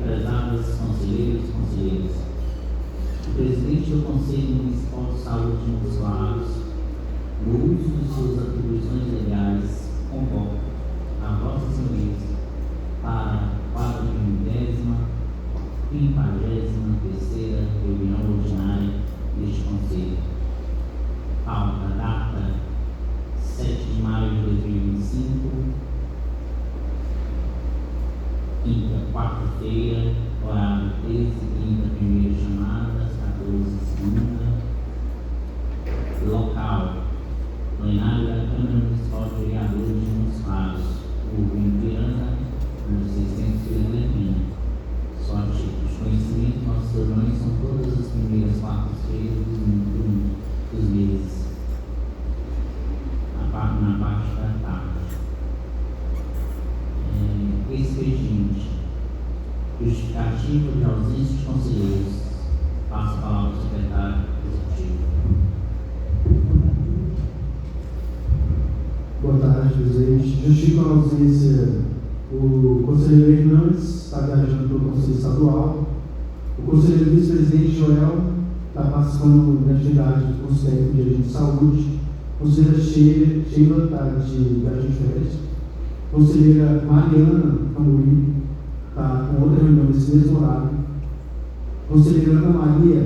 Prezadas conselheiros e conselheiras, o presidente do Conselho Municipal de Saúde de Montes Claros, no uso de suas atribuições legais, convoca a Vossas Senhorias para a 453ª reunião ordinária deste Conselho. Pauta, data 7 de maio de 2025, quinta, quarta-feira, horário 13h30, primeira chamada, 14h, segunda. Local, plenário da Câmara Municipal de Vereadores de Montes Claros, Rua Ipiranga, número 650. Só a título de conhecimento, nossas reuniões são todas as primeiras quartas-feiras dos meses, na parte da tarde. Expediente. Justificativa de ausência de conselheiros. Passo a palavra ao secretário executivo. Boa tarde, presidente. Justifico a ausência o conselheiro Hernandes, está viajando pelo Conselho Estadual. O conselheiro vice-presidente Joel está participando da atividade do Conselho de Agente de Saúde. A conselheira Sheila está de viagem de férias. Conselheira Mariana Camuri está com outra reunião nesse mesmo horário. Conselheira Ana Maria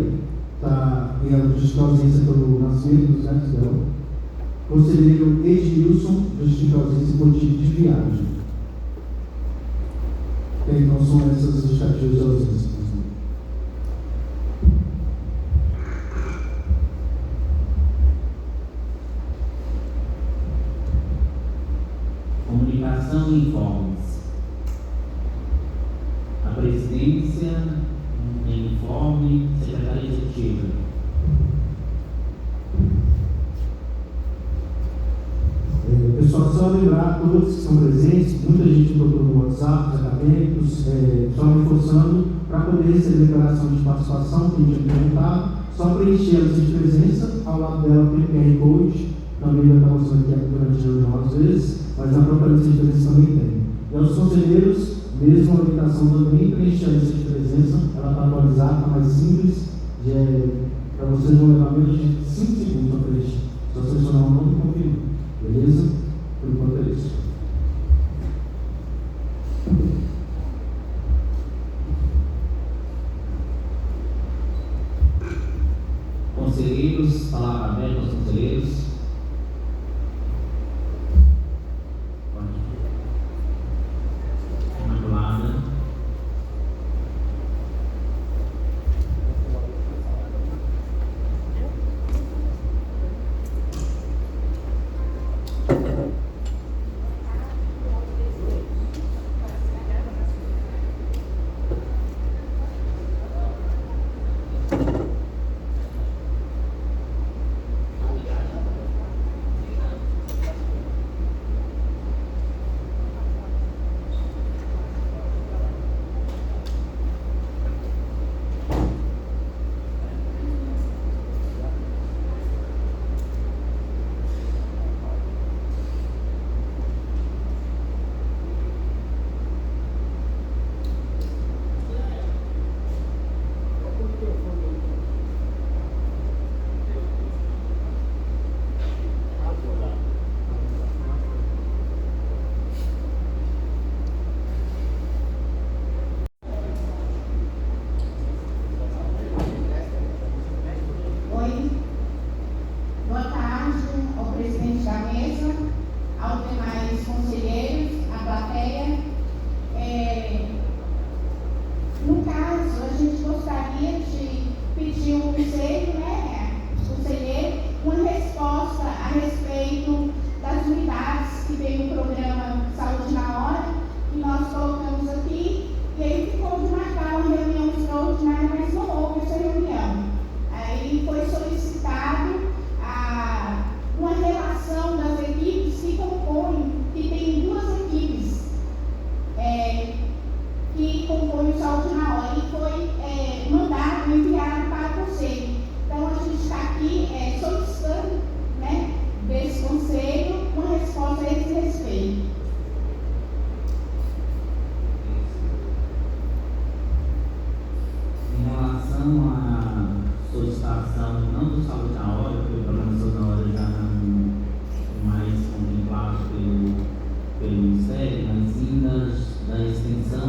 está em ausência pelo nascimento dos netos dela. Conselheiro Edilson justifica ausência por motivo de viagem. Então são essas justificativas de ausência. Comunicação e informes. A presidência não tem informe. Secretaria executiva. Pessoal, só lembrar a todos que estão presentes, muita gente procurou no WhatsApp, os acadêmicos, só reforçando, para poder receber a declaração de participação, que a gente tinha implementado, só preencher a lista de presença, ao lado dela tem o QR Code, também vai estar mostrando aqui durante a reunião às vezes, mas na própria lista de presença também tem. E aos conselheiros, mesmo a orientação também, preencher a lista de presença, ela está atualizada, está mais simples, para vocês não levar menos de 5 segundos para preencher. Só selecionar o nome e confirmar. Beleza? Por enquanto é isso. Conselheiros, palavra aberta aos conselheiros. Imaculada.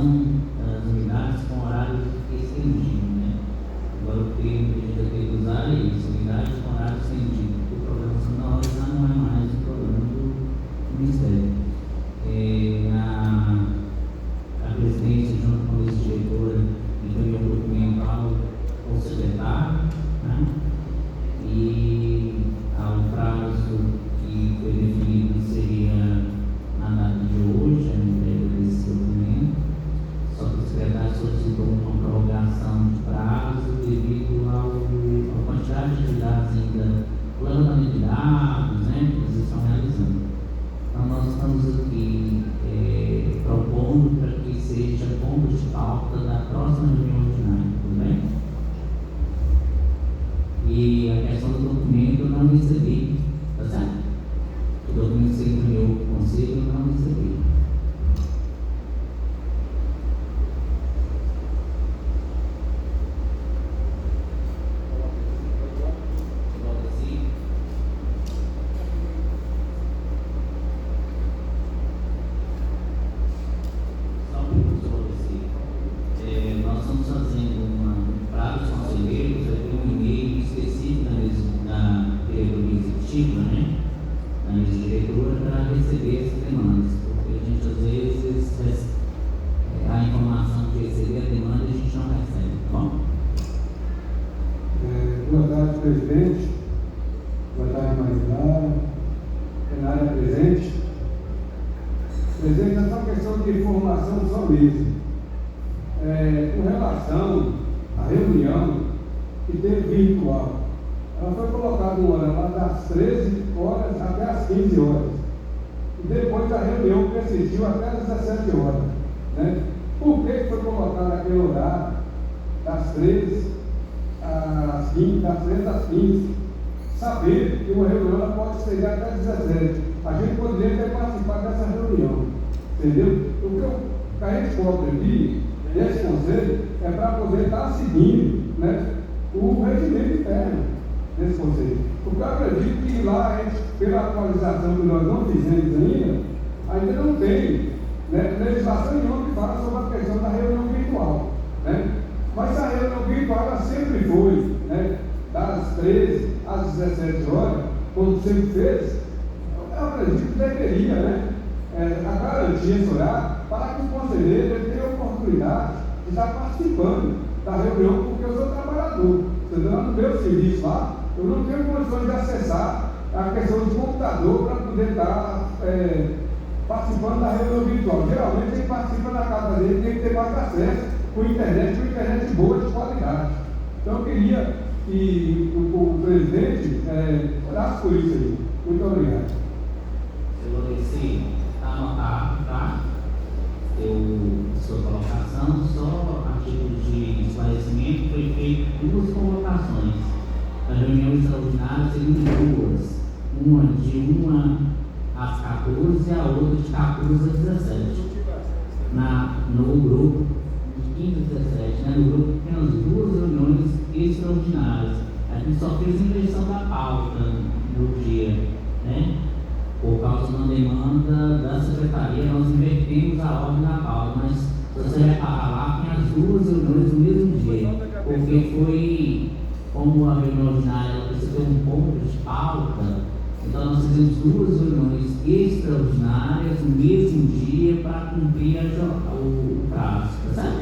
são as unidades com horário estendido, né? Agora o termo que a gente vai ter que usar é isso, unidades com horário estendido. O programação da hora já não é mais um programa do Ministério. A presidência, junto com a diretora, encaminhou um documento ao secretário, né? E há um prazo que foi definido seria na data de hoje, a entrega desse documento, só que o secretário solicitou uma prorrogação de prazo devido à quantidade de atividades ainda, o levantamento de dados, né, que eles estão realizando. Então nós estamos aqui propondo para que seja ponto de pauta da próxima reunião ordinária, tudo bem? E a questão do documento eu não recebi, tá certo? O documento que você encaminhou para o conselho eu não recebi. Nós estamos fazendo para os conselheiros, vai ter um e-mail específico da diretoria executiva, né? Da mesa diretora, para receber essas demandas, porque a gente às vezes a informação de receber a demanda a gente não recebe, tá bom? Boa tarde, presidente. Boa tarde, Marinara. Plenária presente. Presidente, essa é uma questão de informação só mesmo. Com relação à reunião que teve virtual, ela foi colocada no horário das 13 horas até as 15 horas. E depois a reunião persistiu até as 17 horas. Né? Por que foi colocado aquele horário das 13 às 15, das 13 às 15? Saber que uma reunião ela pode estender até as 17. A gente poderia ter participado dessa reunião. Entendeu? O que a gente pode pedir esse conselho é para poder estar seguindo, né, o regimento interno desse conselho. Porque eu acredito que lá, pela atualização que nós não fizemos ainda não tem, né, legislação nenhuma que fala sobre a questão da reunião virtual. Né? Mas a reunião virtual ela sempre foi, né, das 13 às 17 horas, quando sempre fez, eu acredito que deveria, né, a garantia esse horário para que o conselheiro tenha a oportunidade de estar participando da reunião, porque eu sou trabalhador. No meu serviço lá, eu não tenho condições de acessar a questão de computador para poder estar participando da reunião virtual. Geralmente quem participa na casa dele tem que ter mais acesso com internet boa de qualidade. Então eu queria que o presidente olhasse por isso aí. Muito obrigado. Eu vou descer. Está anotado, tá? Sua colocação, só a título de esclarecimento, foi feito 2 convocações. A reunião extraordinária seriam 2. Uma de 1 às 14 e a outra de 14 às 17. No grupo de 15 às 17, né? No grupo tem as 2 reuniões extraordinárias. A gente só fez inversão da pauta no dia, né? Por causa de uma demanda da secretaria, nós invertemos a ordem da pauta, mas se você reparar lá, tem as 2 reuniões no mesmo dia, porque foi, como a reunião ordinária ela precisa ter um ponto de pauta, então nós fizemos 2 reuniões extraordinárias no mesmo dia para cumprir o prazo, tá certo?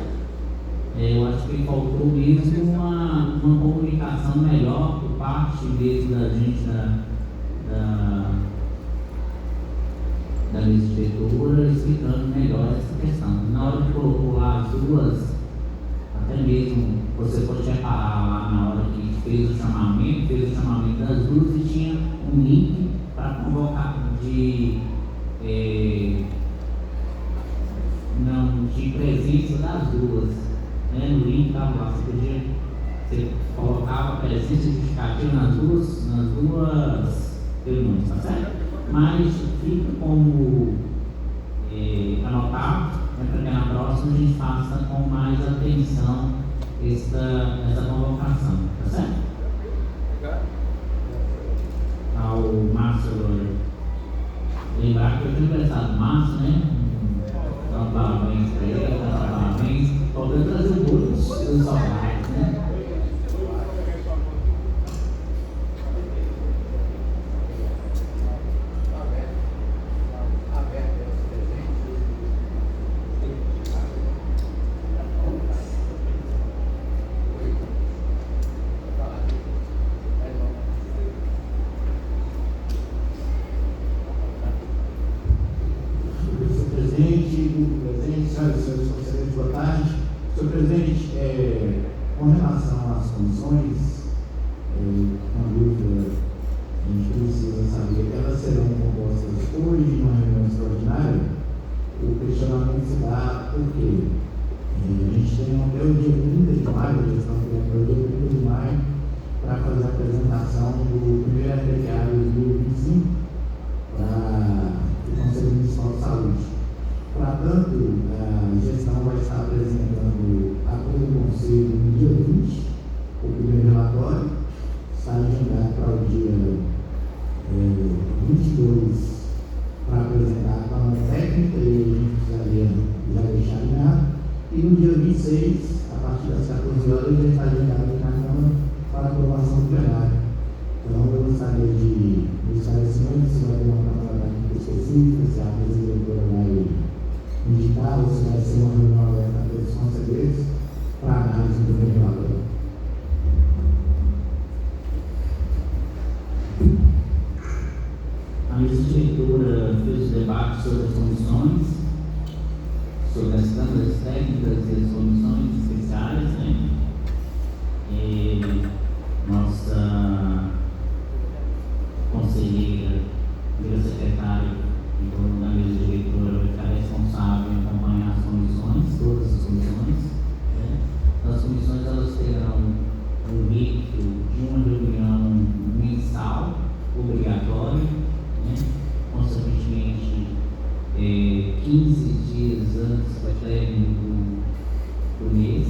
Eu acho que faltou mesmo uma comunicação melhor por parte mesmo da gente da mesa diretora, explicando melhor essa questão. Na hora que colocou lá as 2, até mesmo você pode reparar lá na hora que fez o chamamento das 2 e tinha um link para convocar de presença das 2. Né? No link estava lá, você colocava a presença justificativa nas duas reuniões, tá certo? Mas fica como anotado, né, para que na próxima a gente faça com mais atenção essa convocação, tá certo? Ao Márcio agora. Lembrar que eu tinha pensado Márcio, né? Então, parabéns para ele, pessoais, né? Senhores conselheiros, boa tarde. Senhor presidente, com relação às comissões, uma dúvida a gente precisa saber, elas serão compostas hoje numa reunião extraordinária? O questionamento se dá porque a gente tem até o dia 30 de maio, a gestão tem até o dia 30 de maio, para fazer a apresentação do primeiro RPA 2025 para o Conselho Municipal de Saúde. Para tanto, a gestão vai estar apresentando a todo o Conselho no dia 20, o primeiro relatório, está agendado para o dia 22 para apresentar a plana técnica, e a gente precisaria já deixar alinhado. E no dia 26, a partir das 14 horas, já está agendado aqui na Câmara para aprovação do plenário. Então, eu gostaria de esclarecimento se vai ter uma Câmara técnica específica, se a presidenta vai indicar ou se vai ser uma reunião aberta a todos os conselheiros para análise do primeiro relatório. A mesa diretora fez o debate sobre as comissões, sobre as câmaras técnicas e as comissões especiais, né? E nossa conselheira, secretária da mesa diretora vai ficar responsável em acompanhar as comissões, todas as comissões, né? As comissões elas terão um rito de uma reunião mensal, obrigatória, né? Consequentemente, 15 dias antes do término do mês,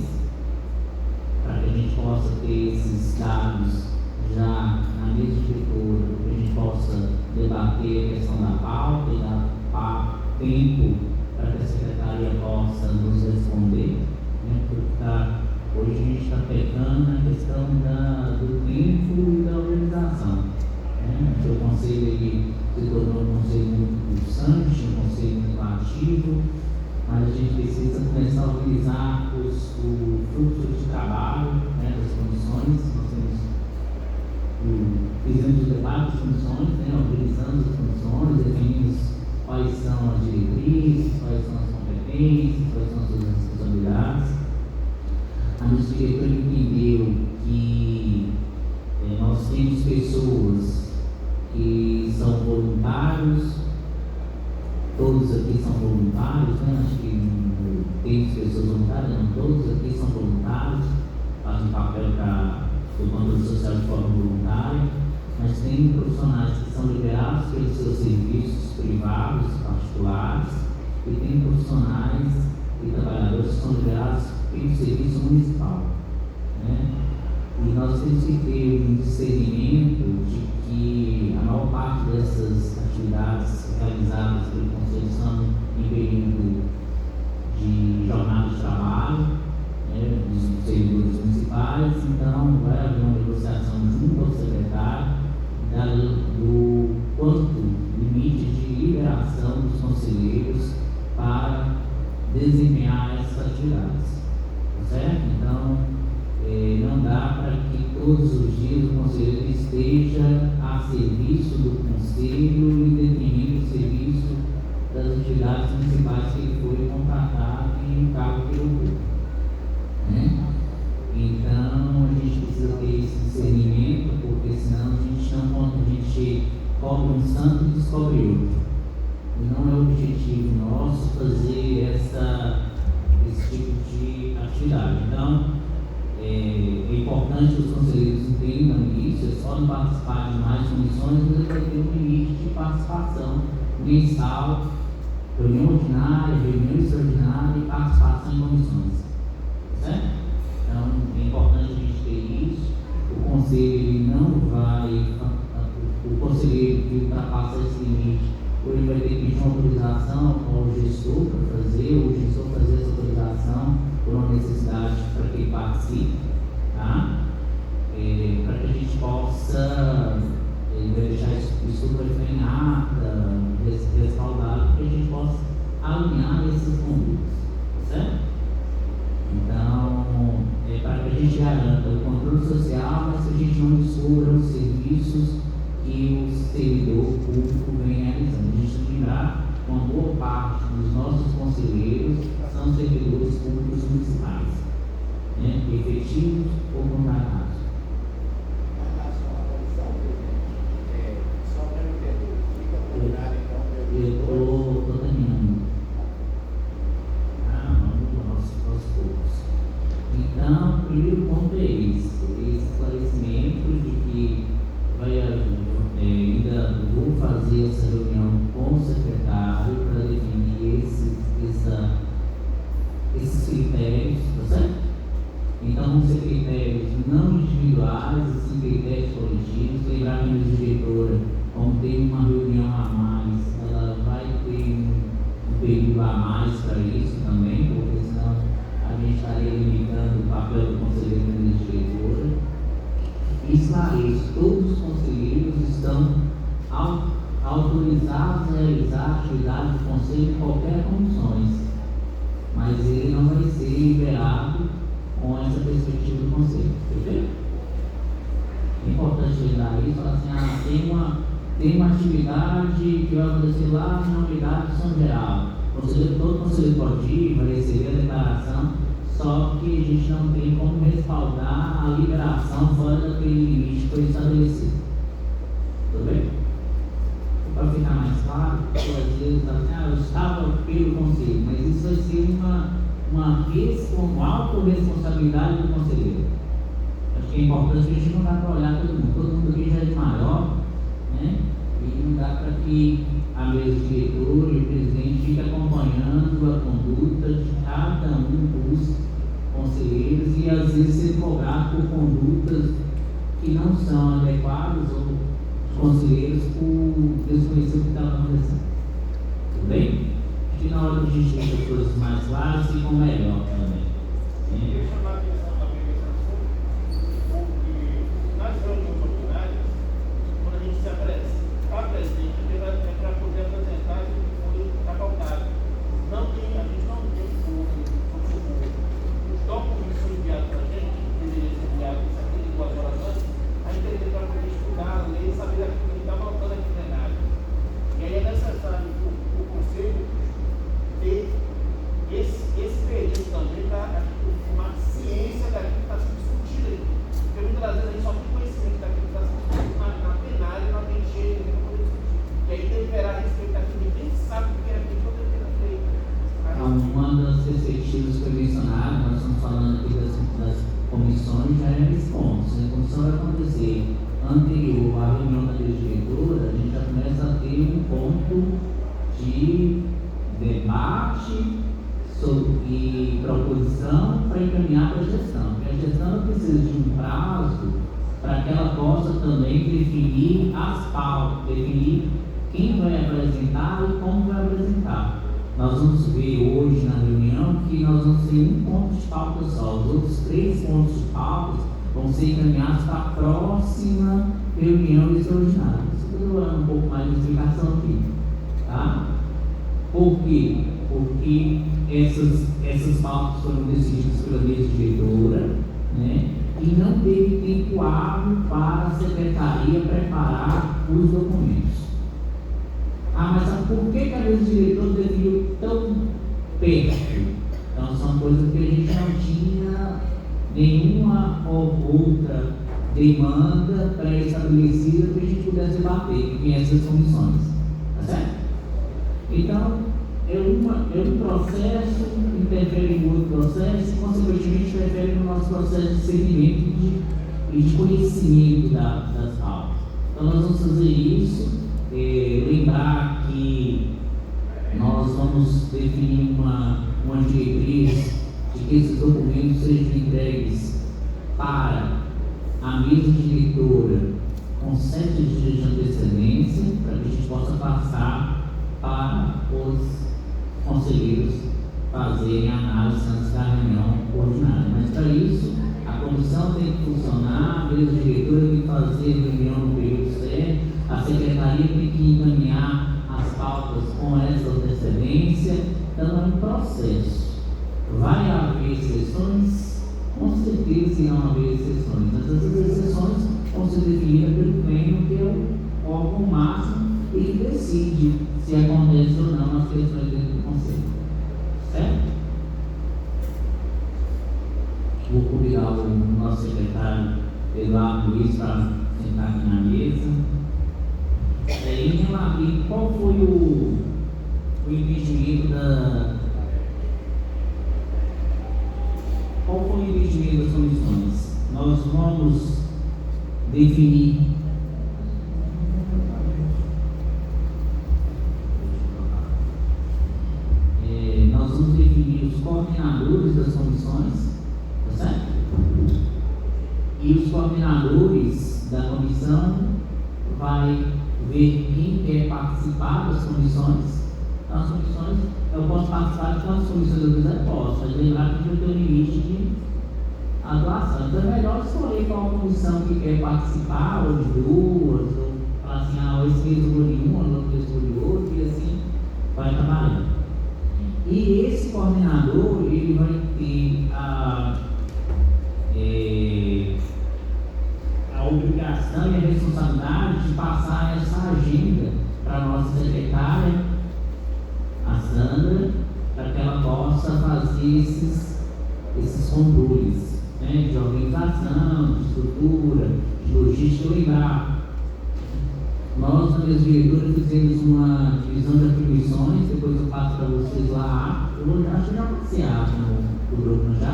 para que a gente possa ter esses dados já na mesa diretora, para que a gente possa debater a questão da pauta e dar tempo para que a secretaria possa nos responder, né? Porque hoje a gente está pecando na questão do tempo e da organização, né? Porque o conselho ele se tornou um conselho muito pulsante, um conselho muito ativo, mas a gente precisa começar a organizar o fluxo de trabalho, né, das comissões. Fizemos o debate das comissões, né, organizamos as comissões, definimos quais são as diretrizes, quais são as competências, quais são as suas responsabilidades. A nossa diretora entendeu que nós temos pessoas que são voluntários, todos aqui são voluntários, né? Acho que temos pessoas voluntárias, não todos aqui são voluntários, fazem papel do controle social de forma voluntária, mas tem profissionais que são liberados pelos seus serviços privados, particulares, e tem profissionais e trabalhadores que são liberados pelo serviço municipal, né? E nós temos que ter um discernimento de que a maior parte dessas atividades realizadas pelo Conselho são em período de jornada de trabalho, né, dos servidores municipais. Então vai haver uma negociação junto ao secretário do quanto limite de liberação dos conselheiros para desempenhar essas atividades, certo? Então não dá para que todos os dias o conselheiro esteja a serviço do conselho e definindo o serviço das atividades municipais que ele foi contratado e o cargo que ele ocupa, né? Então a gente precisa ter esse discernimento, porque senão a gente cobre um santo e descobre outro. E não é o objetivo nosso fazer esse tipo de atividade. Então é importante que os conselheiros entendam isso. Eles podem participar de mais comissões, mas vai ter um limite de participação mensal, reunião ordinária, reunião extraordinária e participação em comissões, certo? Então é importante a gente ter isso. O conselho não vai, o conselheiro que ultrapassa esse limite, ou ele vai ter que pedir uma autorização ao gestor para fazer, ou o gestor fazer essa autorização por uma necessidade para que ele participe gente garanta o controle social, mas que a gente não descubra os serviços que o servidor público vem realizando. A gente tem que lembrar que uma boa parte dos nossos conselheiros são servidores públicos municipais, né, efetivos ou contratados. Eu estou terminando. Vamos aos poucos. Então, o primeiro ponto é esse esclarecimento de que ainda vou fazer essa reunião com o secretário para definir esses critérios, tá certo? Então, vão ser critérios não individuais, sim critérios coletivos. Lembrar que a diretora, como tem uma reunião a mais, ela vai ter um período a mais para isso também, porque senão a gente estaria limitando o papel do conselheiro e da diretora. Esclareço, todos os conselheiros estão autorizados a realizar atividade do conselho em qualquer condições, mas ele não vai ser liberado com essa perspectiva do conselho, perfeito? É importante lembrar isso, falar assim, tem uma atividade que vai acontecer lá na unidade de São Geraldo. Todo conselheiro pode ir, vai receber a declaração, só que a gente não tem como respaldar a liberação fora daquele limite que foi estabelecido. Tudo bem? Para ficar mais claro, às vezes eu estava pelo conselho, mas isso vai ser uma autorresponsabilidade do conselheiro. Acho que é importante que a gente não dá para olhar todo mundo aqui já é maior, né? E não dá para que a mesa diretora e o presidente fiquem acompanhando a conduta de cada um dos conselheiros e às vezes ser cobrado por condutas que não são adequadas ou conselheiros por desconhecer o que está acontecendo. Tudo bem? Acho que na hora que a gente deixa as coisas mais claras, ficam melhor também. Eu chamar a atenção também nesse assunto, porque nas reuniões ordinárias, quando a gente se apresenta, é para poder apresentar o que foi pautado. A gente não tem os documentos que são enviados para a gente, que deveriam ser enviados em 72 horas antes, a gente teria para poder estudar a lei e saber aquilo que está voltando aqui no plenário. E aí é necessário o conselho ter esse período também para uma ciência daquilo que está sendo discutido aí. Porque muitas vezes a gente só tem conhecimento daquilo que está sendo discutido na plenária e não tem jeito para poder discutir. E aí deliberar a respeito daquilo, ninguém sabe o que é feito ou o que é feito. Uma das perspectivas que foi mencionada, nós estamos falando aqui das comissões, já é esse ponto. Se a comissão vai acontecer anterior à reunião da diretora, a gente já começa a ter um ponto de debate e proposição para encaminhar para a gestão. Porque a gestão precisa de um prazo para que ela possa também definir as pautas, definir quem vai apresentar e como vai apresentar. Nós vamos ver hoje na reunião que nós vamos ter um ponto de pauta só. Os outros 3 pontos de pauta vão ser encaminhados para a próxima reunião extraordinária. Isso tudo é um pouco mais de explicação aqui. Tá? Por quê? Porque essas pautas foram decididas pela mesa diretora, né? E não teve tempo hábil para a secretaria preparar os documentos. Mas sabe por que a mesa diretora definiu tão perto? Então são coisas que a gente não tinha nenhuma ou outra demanda pré-estabelecida para a gente pudesse debater em essas comissões. Tá certo? Então, é um processo, interfere em outro processo e, consequentemente, interfere no nosso processo de segmento e de conhecimento das pautas. Então, nós vamos fazer isso. Lembrar que nós vamos definir uma diretriz de que esses documentos sejam entregues para a mesa diretora com 7 dias de antecedência, para que a gente possa passar para os conselheiros fazerem a análise antes da reunião ordinária. Mas para isso, a comissão tem que funcionar, a mesa diretora tem que fazer a reunião no período certo, a secretaria tem que encaminhar as pautas com essa antecedência. Então é um processo. Vai haver sessões? Com certeza. certeza que não haver exceções, mas essas exceções vão ser definidas pelo pleno, que é o órgão máximo, e que decide se acontece ou não as questões dentro do conselho. Certo? Vou convidar o nosso secretário Eduardo Luiz para sentar aqui na mesa. E qual foi o investimento Qual foi o investimento das comissões? Nós vamos definir os coordenadores das comissões, tá certo? E os coordenadores da comissão vai ver quem quer participar das comissões. Então, as comissões, eu posso participar de quantas comissões eu quiser, posso, mas lembrar que eu tenho um limite de atuação. Então é melhor escolher qual comissão que quer participar, ou de duas, ou falar assim, esse mês eu vou de uma, outro mês eu vou de outro, e assim vai trabalhando. E esse coordenador, ele vai ter a obrigação e a responsabilidade de passar essa agenda para a nossa secretária, a Sandra, para que ela possa fazer esses controles, né, de organização, de estrutura, de logística. Lembrar, nós, na minha diretora, fizemos uma divisão de atribuições, depois eu passo para vocês lá. Eu acho que já passei no grupo, não já?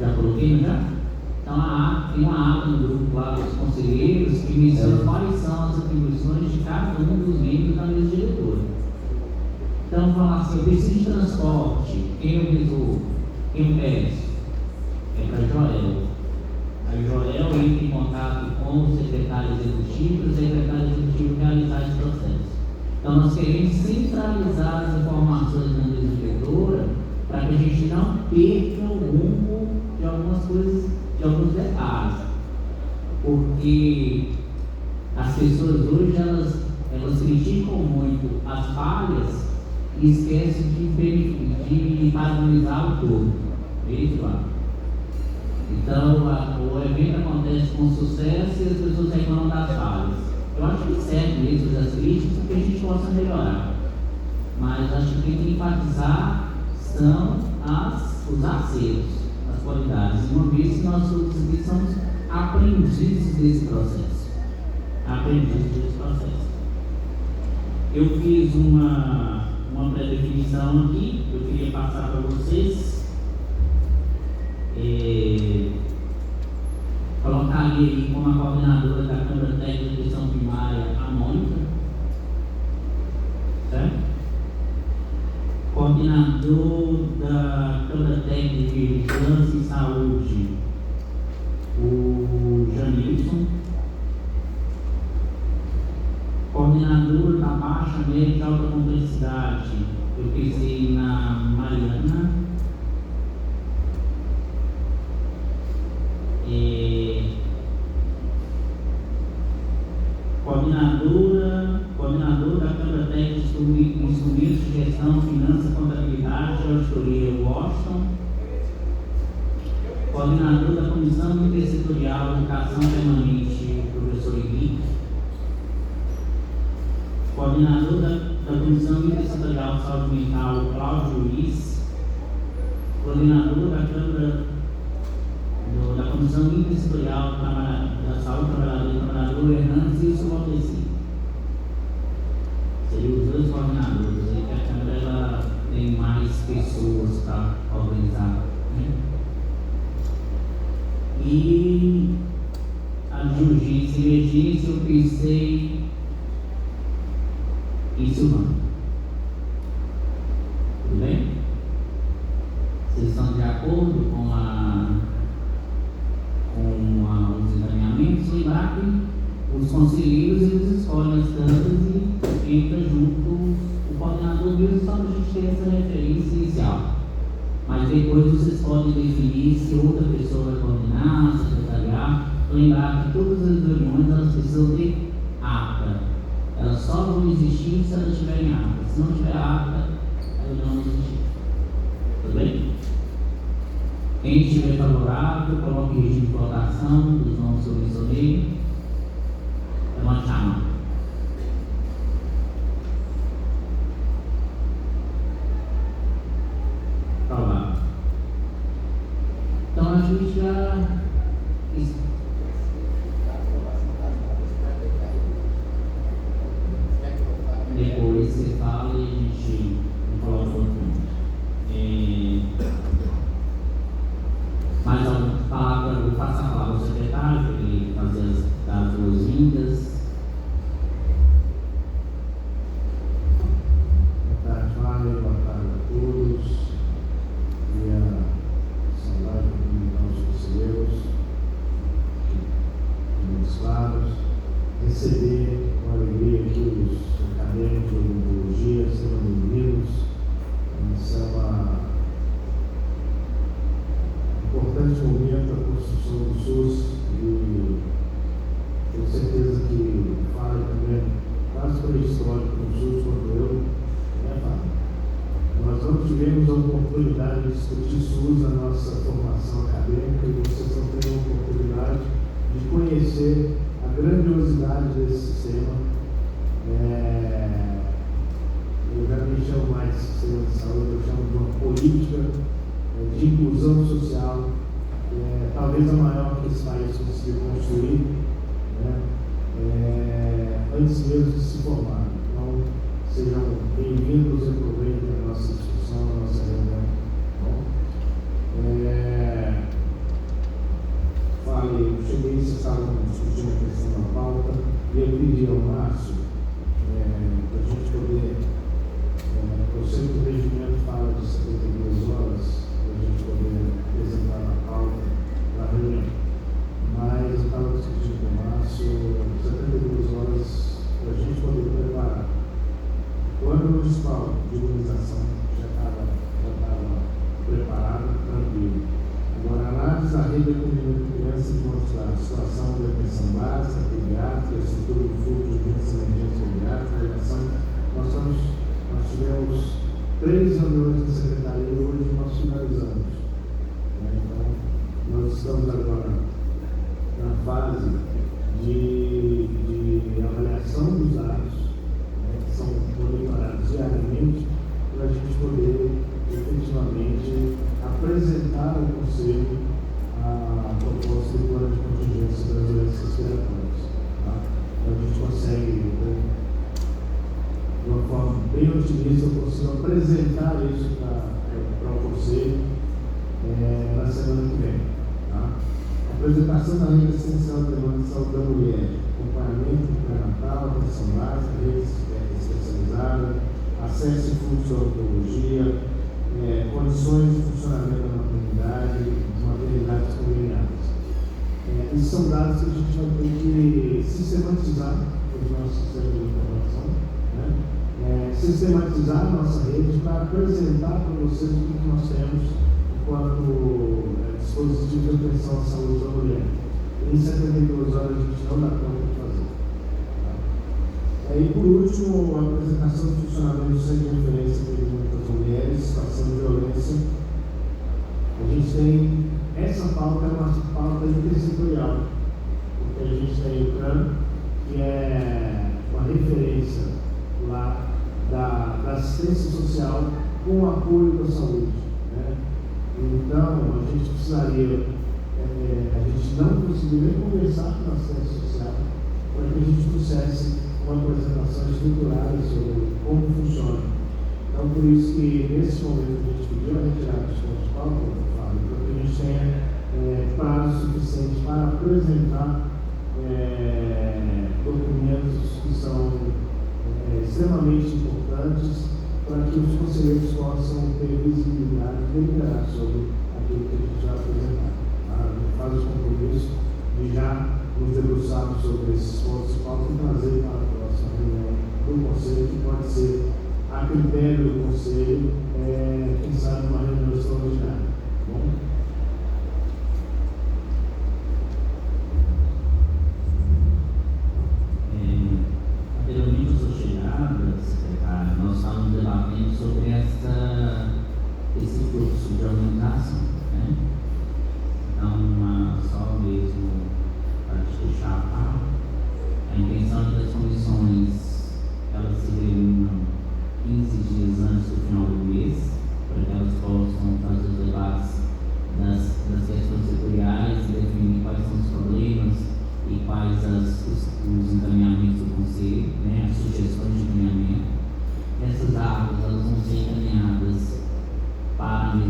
Já coloquei, não já? Então, tem uma aba no grupo lá dos conselheiros que menciona quais são as atribuições de cada um dos membros da mesa diretora. Então, falar assim, eu preciso de transporte, quem eu resolvo? Quem eu peço? É para Joel. Aí Joel entra em contato com o secretário executivo, e o secretário executivo realizar esse processo. Então, nós queremos centralizar as informações na mesa diretora para que a gente não perca o rumo de algumas coisas, de alguns detalhes. Porque as pessoas hoje, elas criticam muito as falhas e esquecem de padronizar o todo. Veja lá. Então, o evento acontece com sucesso e as pessoas reclamam das falhas. Eu acho que serve mesmo as críticas para que a gente possa melhorar. Mas acho que quem tem que enfatizar são os acertos, as qualidades. Uma vez que nós todos aqui somos aprendizes desse processo. Eu fiz uma pré-definição aqui, eu queria passar para vocês. Colocaria aí como a coordenadora da Câmara Técnica de Educação Primária, a Mônica, certo? Coordenador da Câmara Técnica de Vigilância e Saúde, o Janilson. Coordenador da Baixa, Média e Alta Complexidade, eu pensei na Mariana. Coordenador da Câmara Técnica de Instrumentos de Gestão, Finanças, Contabilidade e Auditoria, Washington. Coordenador da Comissão Intersetorial de Educação Permanente, professor Henrique. Coordenador da Comissão Intersetorial de Saúde Mental, Cláudio Luiz. Coordenador da Câmara da Comissão Intersetorial da Saúde, Trabalhador Hernandes e o seu Valdeci. Seriam os dois coordenadores, aí que a Câmara ela tem mais pessoas para organizar, né? E a de urgência e emergência eu pensei em Silvano. Tudo bem? Vocês estão de acordo com os encaminhamentos? Lembrar que os conselheiros eles escolhem as câmaras e entra junto o coordenador mesmo, só para a gente ter essa referência inicial. Mas depois vocês podem definir se outra pessoa vai coordenar, secretariar. Lembrar que todas as reuniões elas precisam ter ata. Elas só vão existir se elas tiverem ata. Se não tiver ata, elas não vão existir. Tudo bem? Quem estiver favorável, coloque em regime de votação dos nomes que eu mencionei. Levante a mão. Aprovado. Então a gente já. Depois você fala e a gente coloca o outro ponto. Mais alguma palavra? Vou passar a palavra ao secretário para ele fazer as boas-vindas. Boa tarde, Mário. Boa tarde a todos. Queria saudar e cumprimentar os conselheiros, abençoados, receber com alegria aqui os acadêmicos de odontologia, sejam bem-vindos. Esse é um importante momento da construção do SUS e tenho certeza que o Fábio também quase foi histórico no SUS quanto eu, né, Fábio? Nós não tivemos a oportunidade de discutir SUS na nossa formação acadêmica e vocês não têm a oportunidade de conhecer a grandiosidade desse sistema. Eu já me chamo mais de sistema de saúde, eu chamo de uma política de inclusão social, talvez a maior que esse país conseguiu construir, né, antes mesmo de se formar. Então, sejam bem-vindos e aproveitem a nossa discussão, a nossa reunião. Eu cheguei, vocês estavam discutindo a questão da pauta, e eu pedi ao Márcio para a gente poder, eu sei que o regimento fala de 72 horas, para a gente poder apresentar a pauta para a reunião. Mas eu estava discutindo com o Márcio, 72 horas para a gente poder preparar. O ano municipal de imunização já estava preparado, tranquilo. Agora, a análise da rede de atendimento de crianças mostra a situação de atenção básica, pediátrica, estrutura do fluxo de doenças emergentes pediátricas, nós tivemos 3 reuniões da Secretaria e hoje nós finalizamos. Então, nós estamos agora na fase de avaliação dos dados, que são monitorados diariamente, para a gente poder efetivamente apresentar ao Conselho a proposta do plano de contingência das doenças respiratórias. Tá? Então a gente consegue, de uma forma bem otimista, eu consigo apresentar isso para o Conselho na semana que vem. Tá? Apresentação da rede essencial de demanda de saúde da mulher, acompanhamento pré-natal, atenção básica, rede especializada, acesso e fluxo da odontologia, condições de funcionamento da maternidade, de maternidades conveniadas. Esses são dados que a gente vai ter que sistematizar os nossos sistemas de informação, né? Sistematizar a nossa rede para apresentar para vocês o que nós temos enquanto dispositivos de atenção à saúde da mulher. Em 72 horas a gente não dá conta de fazer. E por último, a apresentação do funcionamento do centro de referência de atendimento às mulheres, situação de violência. A gente tem, essa pauta é uma pauta intersetorial, porque a gente tem o CRAM, que é uma referência lá da assistência social com o apoio da saúde. Né? Então, a gente precisaria, a gente não conseguiu nem conversar com a assistência social para que a gente trouxesse uma apresentação estruturada sobre como funciona. Então, por isso que nesse momento a gente pediu a retirada dos pontos de pauta, Fábio, para que a gente tenha prazo suficiente para apresentar documentos que são extremamente importantes para que os conselheiros possam ter visibilidade e deliberar sobre aquilo que a gente vai apresentar. Tá? A gente faz o compromisso de já nos debruçarmos sobre esses pontos de pauta e trazer para a próxima reunião do Conselho, que pode ser a critério do Conselho, quem sabe uma reunião extraordinária. Tá bom? Anteriormente, eu sou chegada, secretário, nós estávamos debatendo sobre esse fluxo de alimentação, né?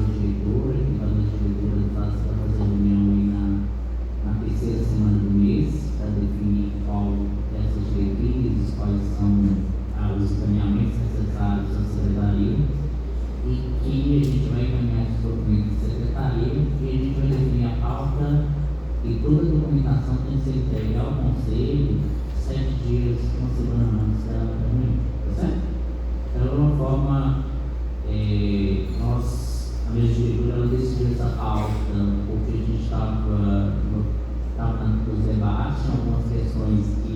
mesa diretora, que a mesa diretora está fazendo reunião aí na terceira semana do mês, para definir qual dessas diretrizes, quais são os encaminhamentos necessários à secretaria, e que a gente vai encaminhar esse documento à secretaria e a gente vai definir a pauta e toda a documentação tem que ser entregue ao conselho 7 dias, uma semana antes da reunião, tá certo? Então, de uma forma, a mesa diretora ela decidiu essa pauta porque a gente estava nos debates, tinha algumas questões que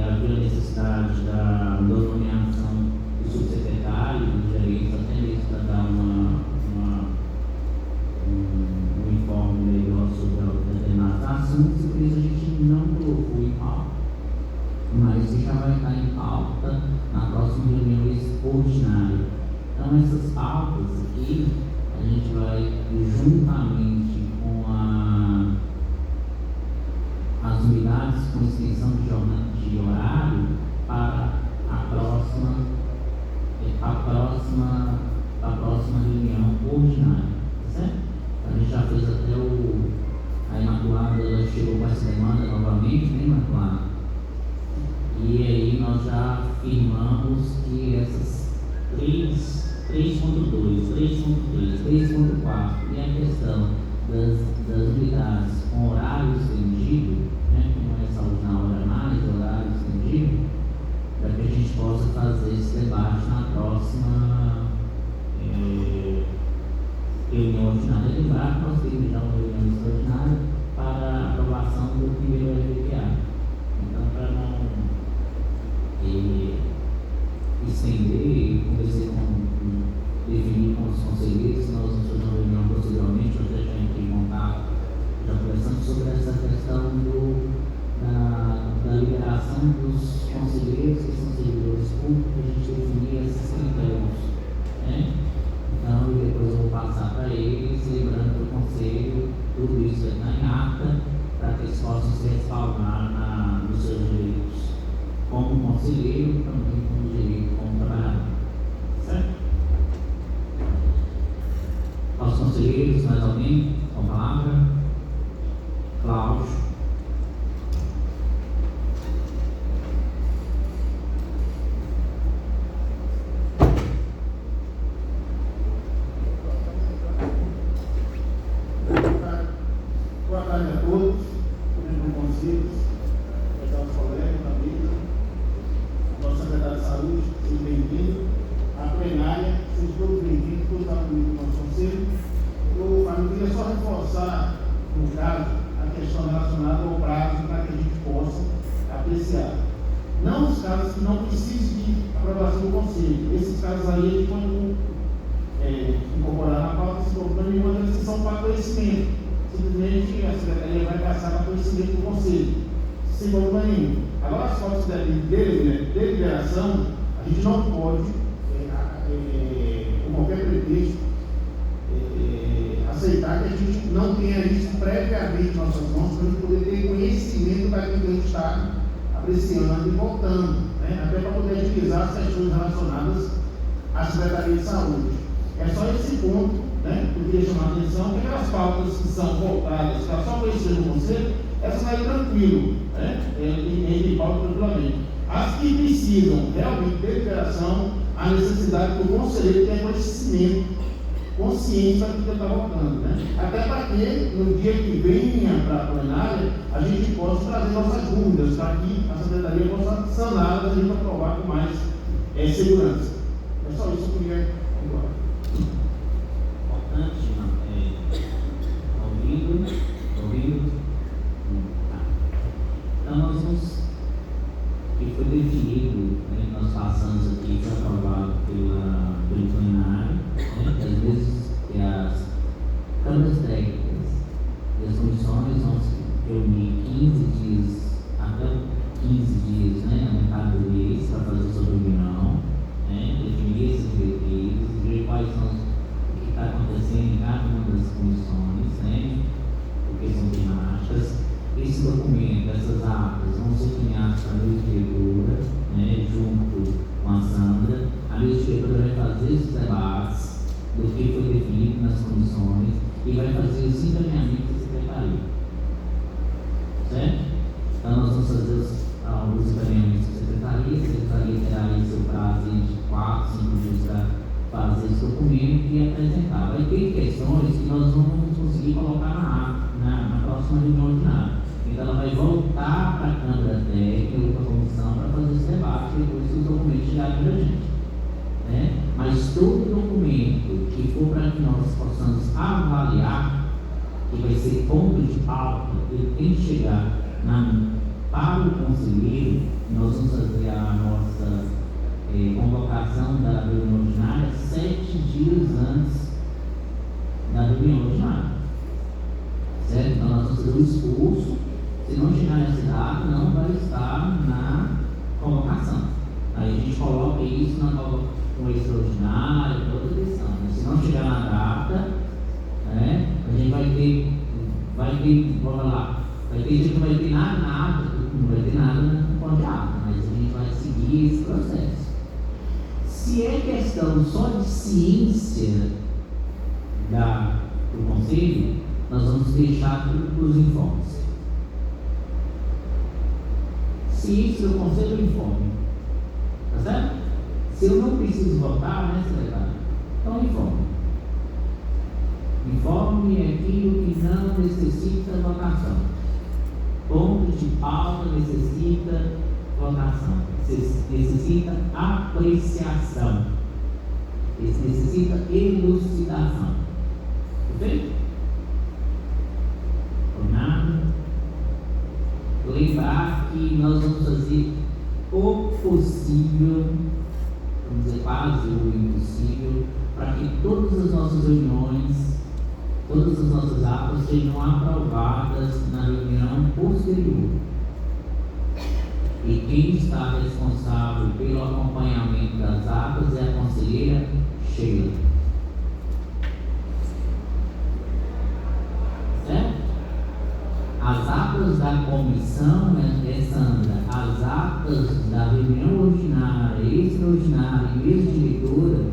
havia necessidade da nomeação do subsecretário, do gerente, até mesmo para dar um informe melhor sobre determinados assuntos, e por isso a gente não colocou em pauta, mas isso já vai estar em pauta na próxima reunião ordinária. Então, essas pautas aqui, a gente vai juntamente com as unidades com extensão de horário para a próxima reunião ordinária, tá certo? A gente já fez até a Imaculada, ela chegou com essa demanda novamente, né, Imaculada? E aí nós já afirmamos que essas 3.2, 3.3, 3.4 e a questão das unidades com horário estendido, né, que não é saúde na hora mais, horário estendido, para que a gente possa fazer esse debate na próxima reunião ordinária. Lembrar que nós temos já uma reunião extraordinária para a aprovação do primeiro RPA. Então, para não estender, conversei definir com os conselheiros, nós vamos fazer uma reunião posteriormente, nós já entrei em contato, já conversamos sobre essa questão da liberação dos conselheiros que são servidores públicos, a gente definir esses critérios, né? Então, depois eu vou passar para eles, lembrando que o conselho, tudo isso está em ata, para que eles possam se respaldar nos seus direitos, como conselheiro, também como direito, como trabalhador. Certo? Aos conselheiros, mais alguém? Com a palavra? Cláudio. Boa tarde a todos, membros do conselho, aos colegas da mesa, nosso secretário de saúde, seja bem-vindo. A plenária, sejam todos bem-vindos, todos acolhidos no nosso conselho. Eu queria só reforçar, no caso, a questão relacionada ao prazo para que a gente possa apreciar. Não os casos que não precisem de aprovação do conselho. Esses casos aí a gente pode incorporar na pauta, se for para nenhuma decisão para conhecimento. Simplesmente a secretaria vai passar para conhecimento do conselho, sem problema nenhum. Agora, as pautas de deliberação, a gente não pode, com qualquer pretexto, aceitar que a gente não tenha isso previamente em nossas mãos, para a gente poder ter conhecimento daquilo que a gente está apreciando e votando, né? Até para poder agilizar as questões relacionadas à Secretaria de Saúde. É só esse ponto, né, que eu queria chamar a atenção, que aquelas pautas que são voltadas para só conhecer no conselho, essas aí tranquilo, né, em pauta tranquilamente. As que precisam realmente de deliberação, a necessidade que o conselheiro tenha conhecimento, consciência do que ele está votando, né? Até para que no dia que venha para a plenária, a gente possa trazer nossas dúvidas, para que a secretaria possa sanar, a gente aprovar com mais segurança. É só isso que eu queria falar. Importante, ouvido. Então, nós vamos, que foi definido, né, nós passamos aqui, foi aprovado pelo plenário, né, que às vezes que as câmaras técnicas e as comissões vão se reunir 15 dias, até 15 dias, né, a metade do mês, para fazer sua reunião, né, definir esses diretrizes, ver quais são o que está acontecendo em cada uma das comissões, né, porque são temáticas. Esse documento, essas atas, vão ser encaminhadas para a mesa diretora, né, junto com a Sandra. A mesa diretora vai fazer esses debates do que foi definido e vai fazer os encaminhamentos da secretaria. Certo? Então nós vamos fazer alguns encaminhamentos da secretaria. A secretaria terá aí seu prazo de 4, 5 dias para fazer esse documento e apresentar. Vai ter questões que nós não vamos conseguir colocar na próxima reunião ordinária. Então ela vai voltar para a Câmara Técnica ou para a comissão para fazer esse debate depois que os documentos chegarem para a gente. Né? Mas todo documento que for para que nós possamos avaliar, que vai ser ponto de pauta, ele tem que chegar para o conselheiro. Nós vamos fazer a nossa convocação da reunião ordinária 7 dias antes da reunião ordinária. Certo? Então nós vamos fazer o esforço. Se não chegar nessa data, não vai estar na convocação. Aí a gente coloca isso com extraordinário, outra questão. Mas se não chegar na data, né, a gente vai ter, vamos lá, vai ter gente que não vai ter nada, não vai ter nada no ponto de ata, mas a gente vai seguir esse processo. Se é questão só de ciência do conselho, nós vamos deixar tudo para os informes. Ciência do conselho, informe. Tá certo? Se eu não preciso votar, né, secretário? Então informe. Informe é aquilo que não necessita votação. Ponto de pauta necessita votação. Necessita apreciação. Necessita elucidação. Perfeito? Combinado? Lembrar que nós vamos fazer o possível, vamos dizer quase o impossível, para que todas as nossas reuniões, todas as nossas atas sejam aprovadas na reunião posterior. E quem está responsável pelo acompanhamento das atas é a conselheira Sheila. Certo? As atas da comissão, né, Sandra, as atas da reunião ordinária, extraordinária e ex-diretora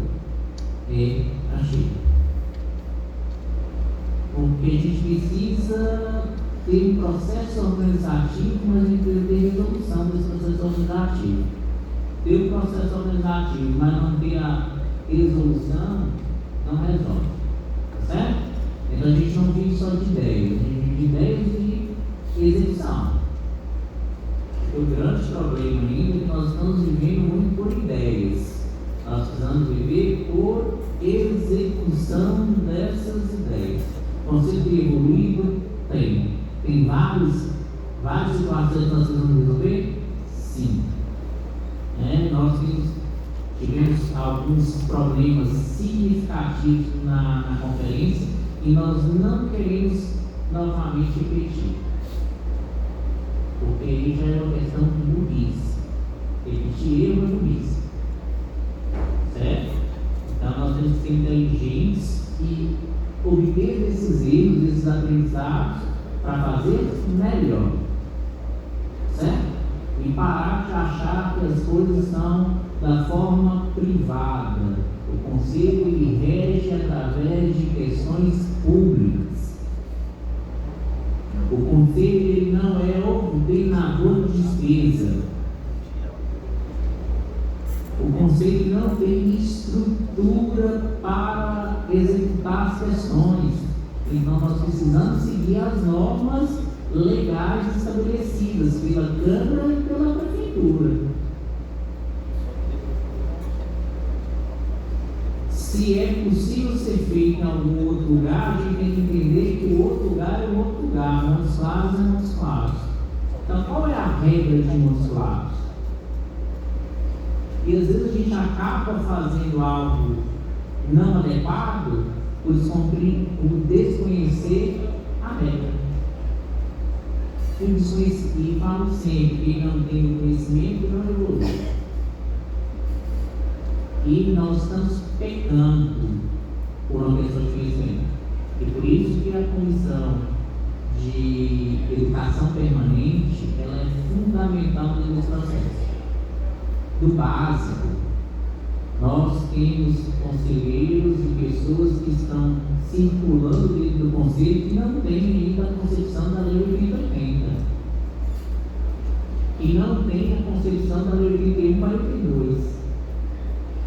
é a Sheila. Porque a gente precisa ter um processo organizativo, mas a gente precisa ter resolução desse processo organizativo. Ter um processo organizativo, mas não ter a resolução, não resolve. Tá certo? Então a gente não vive só de ideias, a gente vive de ideias e execução. O grande problema ainda é que nós estamos vivendo muito por ideias. Nós precisamos viver por execução dessas ideias. Conceito de evoluído tem várias situações que nós precisamos resolver? Sim. Nós tivemos alguns problemas significativos na conferência e nós não queremos novamente repetir. Porque aí já é uma questão de burrice. Repetir erro é burrice. Certo? Então nós temos que ser inteligentes e obter desses erros, desses aprendizados, para fazer melhor. Certo? E parar de achar que as coisas são da forma privada. O conselho ele rege através de questões públicas. O conselho ele não é ordenador de despesa. O conselho não tem estrutura para executar as questões. Então nós precisamos seguir as normas legais estabelecidas pela Câmara e pela Prefeitura. Se é possível ser feito em algum outro lugar, a gente tem que entender que o outro lugar é um outro lugar. Montes Claros é Montes Claros. Então qual é a regra de Montes Claros? E às vezes a gente acaba fazendo algo não adequado por desconhecer a regra. E falo sempre, quem não tem conhecimento não evolui. E nós estamos pecando por uma questão de conhecimento. E por isso que a comissão de educação permanente ela é fundamental nesse processo. Do básico, nós temos conselheiros e pessoas que estão circulando dentro do conselho que não tem ainda a concepção da Lei 8080, que não tem a concepção da Lei 81/42,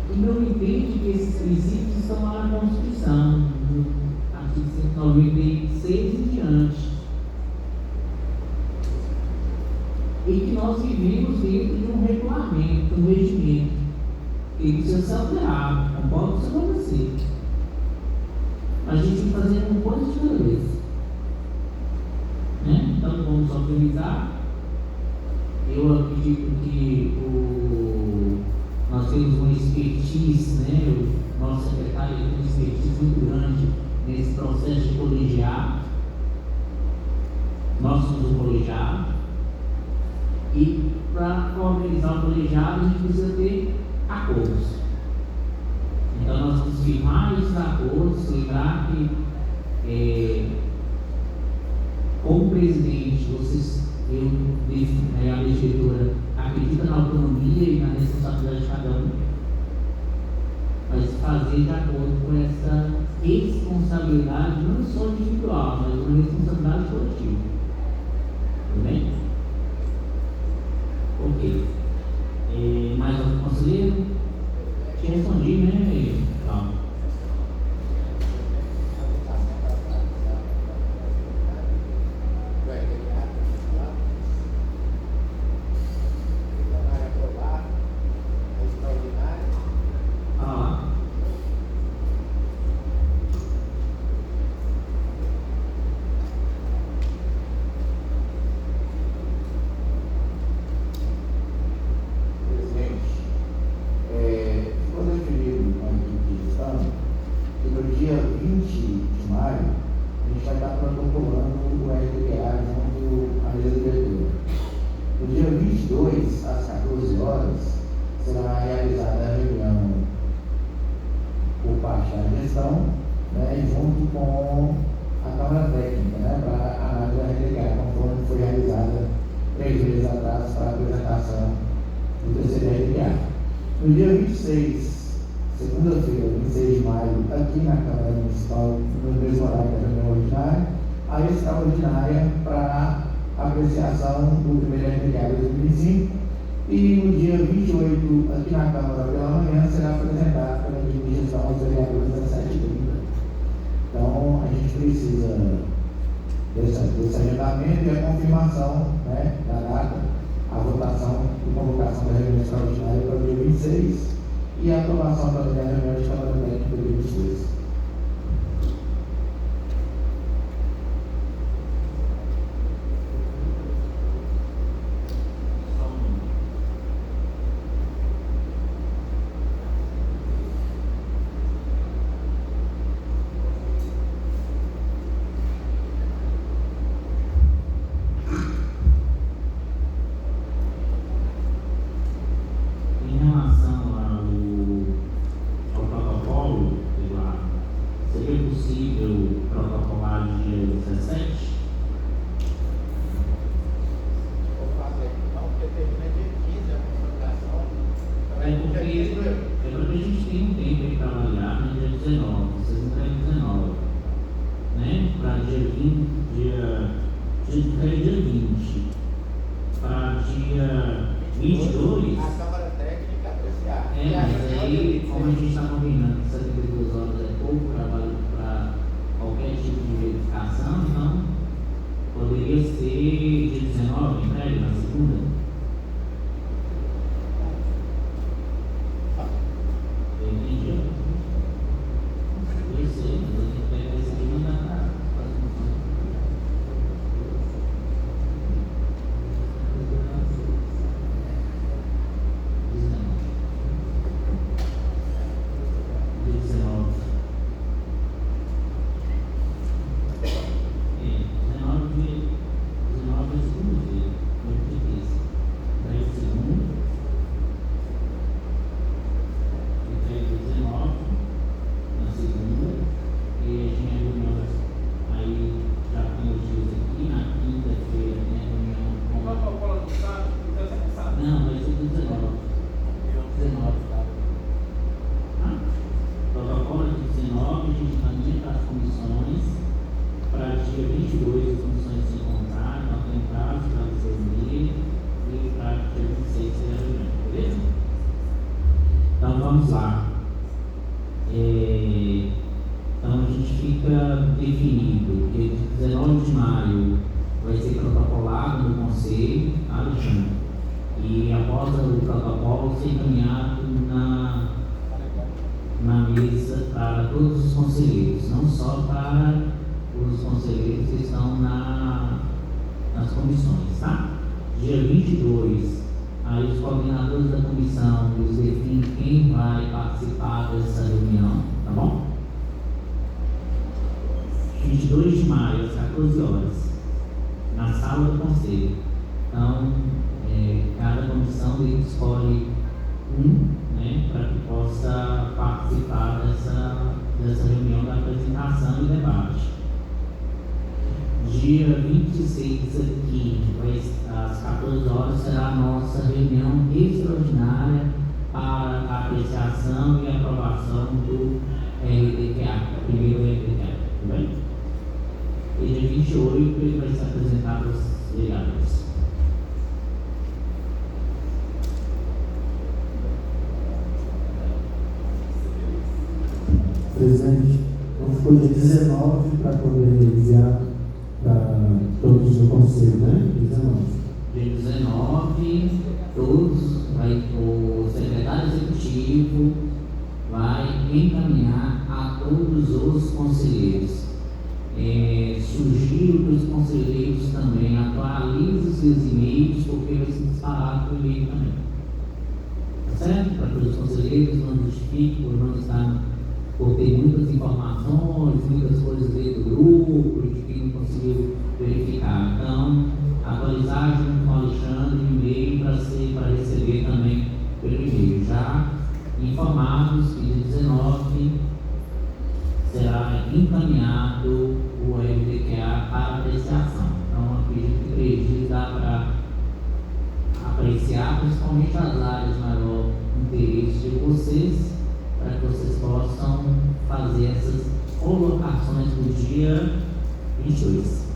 e não entende que esses princípios estão lá na Constituição, no artigo 196 e diante, e que nós vivemos dentro de um regulamento, um regimento, que precisa ser alterado, concordo com você. A gente tem que fazer uma coisa de cada vez, né? Então vamos organizar. Eu acredito que nós temos uma expertise, né? O nosso secretário tem uma expertise muito grande nesse processo de colegiado. Nós somos um colegiado, e para organizar o colegiado a gente precisa ter acordos. Então nós vamos firmar esses acordos, lembrar que como presidente, a legislatura acredita na autonomia e na responsabilidade de cada um, mas fazer de acordo com essa responsabilidade não só individual, mas uma responsabilidade coletiva. Tudo bem? Ok. Mais algum conselheiro? Te respondi, né? Calma. No dia 26, segunda-feira, 26 de maio, aqui na Câmara Municipal, no mesmo horário da reunião ordinária, a extraordinária para apreciação do primeiro RDA 2025, e no dia 28, aqui na Câmara pela manhã, será apresentado pela administração aos vereadores às 7h30. Então, a gente precisa desse agendamento e a confirmação, né, da data, a votação e convocação da reunião extraordinária para o dia 26 e a aprovação para a reunião de Câmara Técnica para o dia 22. definido que de 19 de maio vai ser protocolado no Conselho, Alexandre, e após o protocolo ser encaminhado na mesa para todos os conselheiros, não só para os conselheiros que estão nas comissões, tá? Dia 22, aí os coordenadores da comissão eles definem quem vai participar dessa reunião, tá bom? 22 de maio, às 14 horas, na sala do conselho. Então, cada comissão escolhe né, para que possa participar dessa reunião da apresentação e debate. Dia 26 aqui, às 14 horas, será a nossa reunião extraordinária para a apreciação e aprovação do RDQA, primeiro RDQA, tá bem? E dia 28 ele vai ser apresentado aos vereadores. Presidente, então ficou dia 19 para poder enviar para todos do conselho, né? 19. Dia 19, o secretário executivo vai encaminhar a todos os conselheiros. Sugiro que os conselheiros também atualizem seus e-mails, porque vai ser disparado o e-mail também. Tá certo? Para que os conselheiros não justifiquem por não estar, por ter muitas informações, muitas coisas dentro do grupo, e que não conseguiu verificar. Então, atualizar junto com o Alexandre o e-mail para receber também pelo e-mail. Já informados que dia 19 será encaminhado o RDQA para apreciação. Então, acredito que 3 dias dá para apreciar, principalmente as áreas de maior interesse de vocês, para que vocês possam fazer essas colocações no dia 22.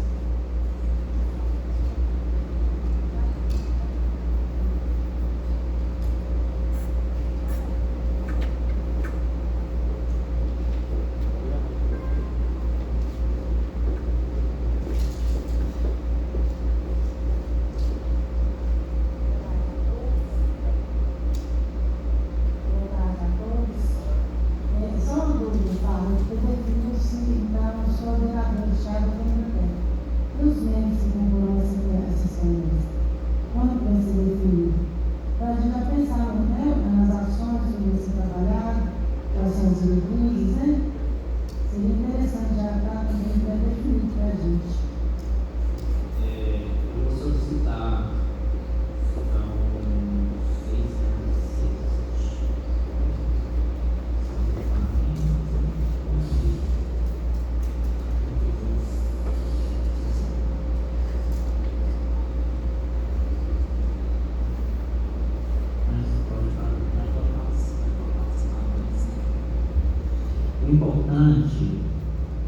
O importante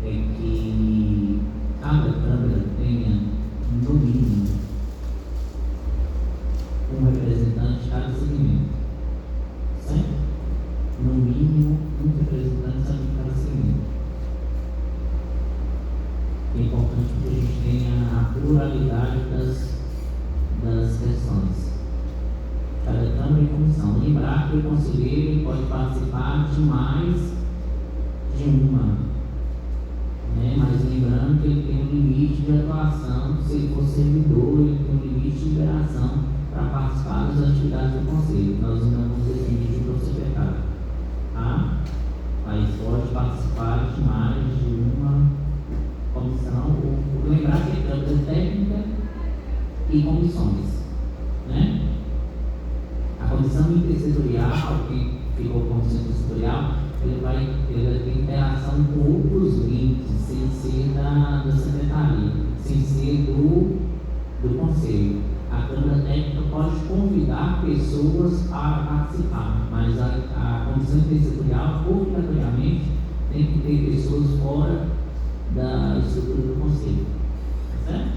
é que cada Câmara tenha, no mínimo, um representante de cada segmento, certo? No mínimo, um representante de cada segmento. É importante que a gente tenha a pluralidade das questões. Cada Câmara e comissão. Lembrar que o conselheiro pode participar de mais de uma, né? Mas lembrando que ele tem um limite de atuação. Se ele for servidor, ele tem um limite de liberação para participar das atividades do conselho. Nós ainda vamos definir para o secretário, tá? Mas pode participar de mais de uma comissão. Lembrar que é câmara técnica e comissões, né? A comissão intersetorial, que ficou comissão intersetorial, ele vai ter interação com outros links, sem ser da secretaria, sem ser do conselho. A Câmara Técnica pode convidar pessoas para participar, mas a comissão intersetorial, obrigatoriamente, tem que ter pessoas fora da estrutura do conselho. Certo?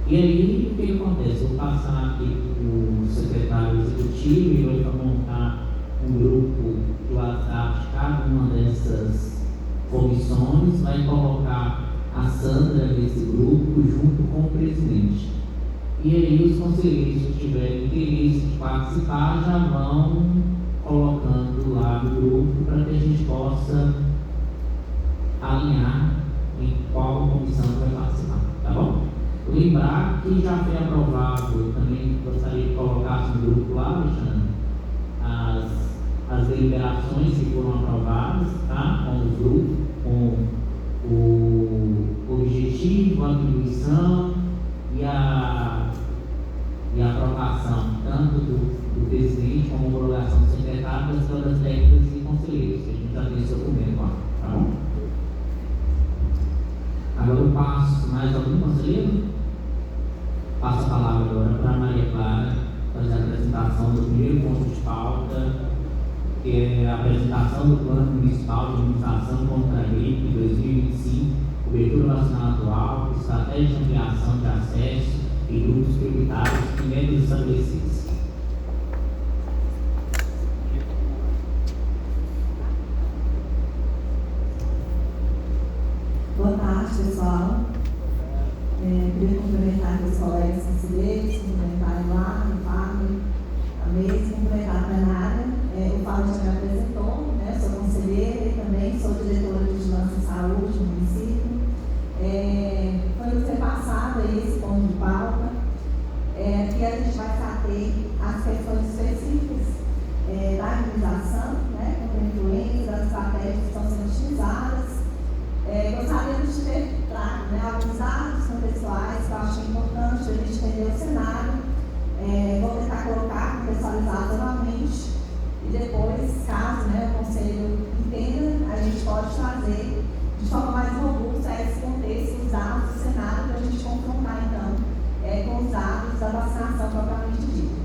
E aí, o que acontece? Eu vou passar aqui para o secretário executivo, ele vai montar um grupo de WhatsApp de cada uma dessas comissões, vai colocar Sandra nesse grupo, junto com o presidente. E aí os conselheiros que tiverem interesse de participar já vão colocando lá no grupo para que a gente possa alinhar em qual comissão vai participar, tá bom? Lembrar que já foi aprovado, eu também gostaria de colocar no grupo lá, Alexandre, as deliberações que foram aprovadas, tá? Com os grupos, com o objetivo, a atribuição e a aprovação tanto do presidente como a homologação do secretário, das câmaras técnicas e conselheiros, que a gente já tem esse documento lá, tá bom? Agora eu passo, mais algum conselheiro? Passo a palavra agora para a Maria Clara fazer a apresentação do primeiro ponto de pauta, que é a apresentação do Plano Municipal de Imunização contra a Gripe 2025, cobertura vacinal atual, estratégia de ampliação de acesso e grupos prioritários e metas estabelecidas. Boa tarde, pessoal. Queria cumprimentar meus colegas conselheiros, cumprimentar a Eduardo, o Fábio, a mesa, cumprimentar a plenária. O Fábio já me apresentou, né? Sou conselheira e também sou diretora de Vigilância e Saúde no município. Foi nos repassado aí esse ponto de pauta. Aqui a gente vai saber as questões específicas da imunização, né? Contra a influenza, das estratégias que estão sendo utilizadas. Gostaríamos de ter trago, né, alguns dados contextuais que eu acho importante para a gente entender o cenário. Vou tentar colocar, contextualizar novamente e depois, caso, né, o Conselho entenda, a gente pode trazer de forma mais robusta esse contexto, os dados do cenário, para a gente confrontar então com os dados da vacinação propriamente dita.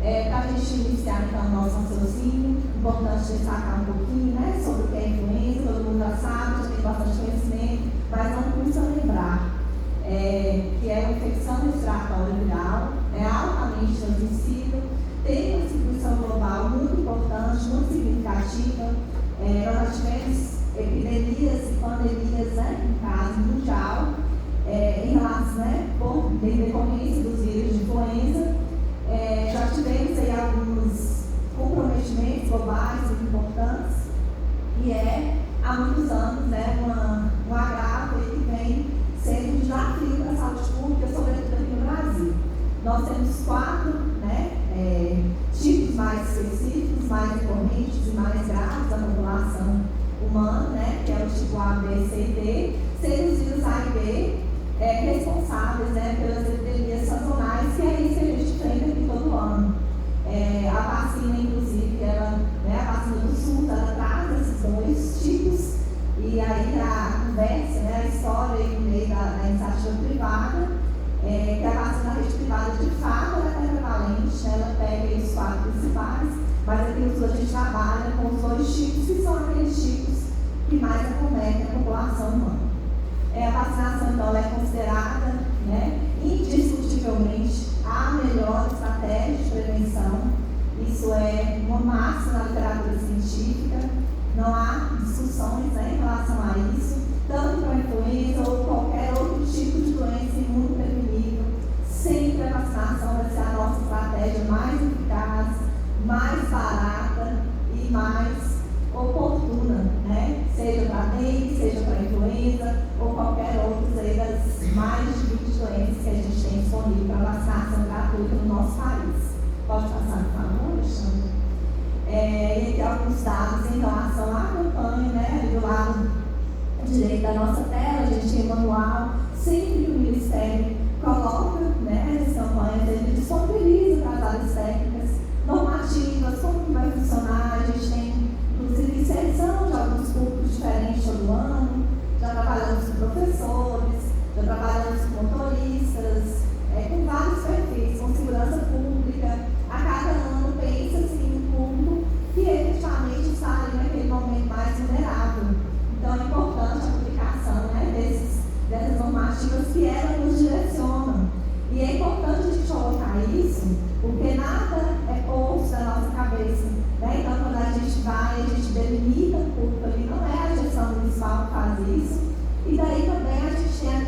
Para a gente iniciar então o nosso raciocínio, importante destacar um pouquinho, né, sobre o que é influenza. Todo mundo já sabe, já tem bastante conhecimento, mas não custa lembrar que é uma infecção respiratória viral, é altamente transmissível, tem uma distribuição global muito importante, muito significativa. Nós já tivemos epidemias e pandemias, né, em caso mundial, em relação, né, por decorrência dos vírus de influenza. Já tivemos aí alguns comprometimentos globais muito importantes e há muitos anos, né, um agravo que vem sendo um desafio para a saúde pública, sobretudo aqui no Brasil. Nós temos 4, né, tipos mais específicos, mais recorrentes e mais graves da população humana, né, que é o tipo A, B, C e D, sendo os vírus A e B responsáveis, né, pelas epidemias sazonais, que é isso que a gente enfrenta aqui todo ano. A vacina, inclusive, a vacina do SUS, ela traz esses 2 tipos, e aí a conversa, né, a história aí no meio da iniciativa privada, que a vacina da rede privada, de fato, ela é prevalente, né, ela pega os 4 principais, mas aqui no SUS a gente trabalha com os 2 tipos, que são aqueles tipos que mais acometem a população humana. A vacinação, então, ela é considerada, né, indiscutivelmente a melhor estratégia de prevenção. Isso é uma máxima na literatura científica, não há discussões, né, em relação a isso, tanto para a influenza ou qualquer outro tipo de doença imunoprevenível. Sempre a vacinação vai ser a nossa estratégia mais eficaz, mais barata e mais oportuna, né? Seja para dengue, seja para influenza ou qualquer outra das mais de 20 doenças que a gente tem disponível para vacinação gratuita no nosso país. Pode passar, por favor, Alexandre? E aqui alguns dados em relação à campanha, né? Ali do lado direito da nossa tela, a gente tem um manual, sempre que o Ministério coloca, né, as campanhas, ele disponibiliza para as áreas técnicas, normativas, como que vai funcionar. A gente tem inclusive inserção de alguns públicos diferentes todo ano, já trabalhamos com professores, já trabalhamos com motoristas, com vários perfis, com segurança pública. A cada ano pensa-se no público que efetivamente está ali naquele momento mais vulnerável. Então é importante a publicação, né, dessas normativas que elas nos direcionam. E é importante a gente colocar isso, porque nada é posto da nossa cabeça. Né? Então, quando a gente vai, a gente delimita o público ali, não é a gestão municipal que faz isso. E daí também a gente tem a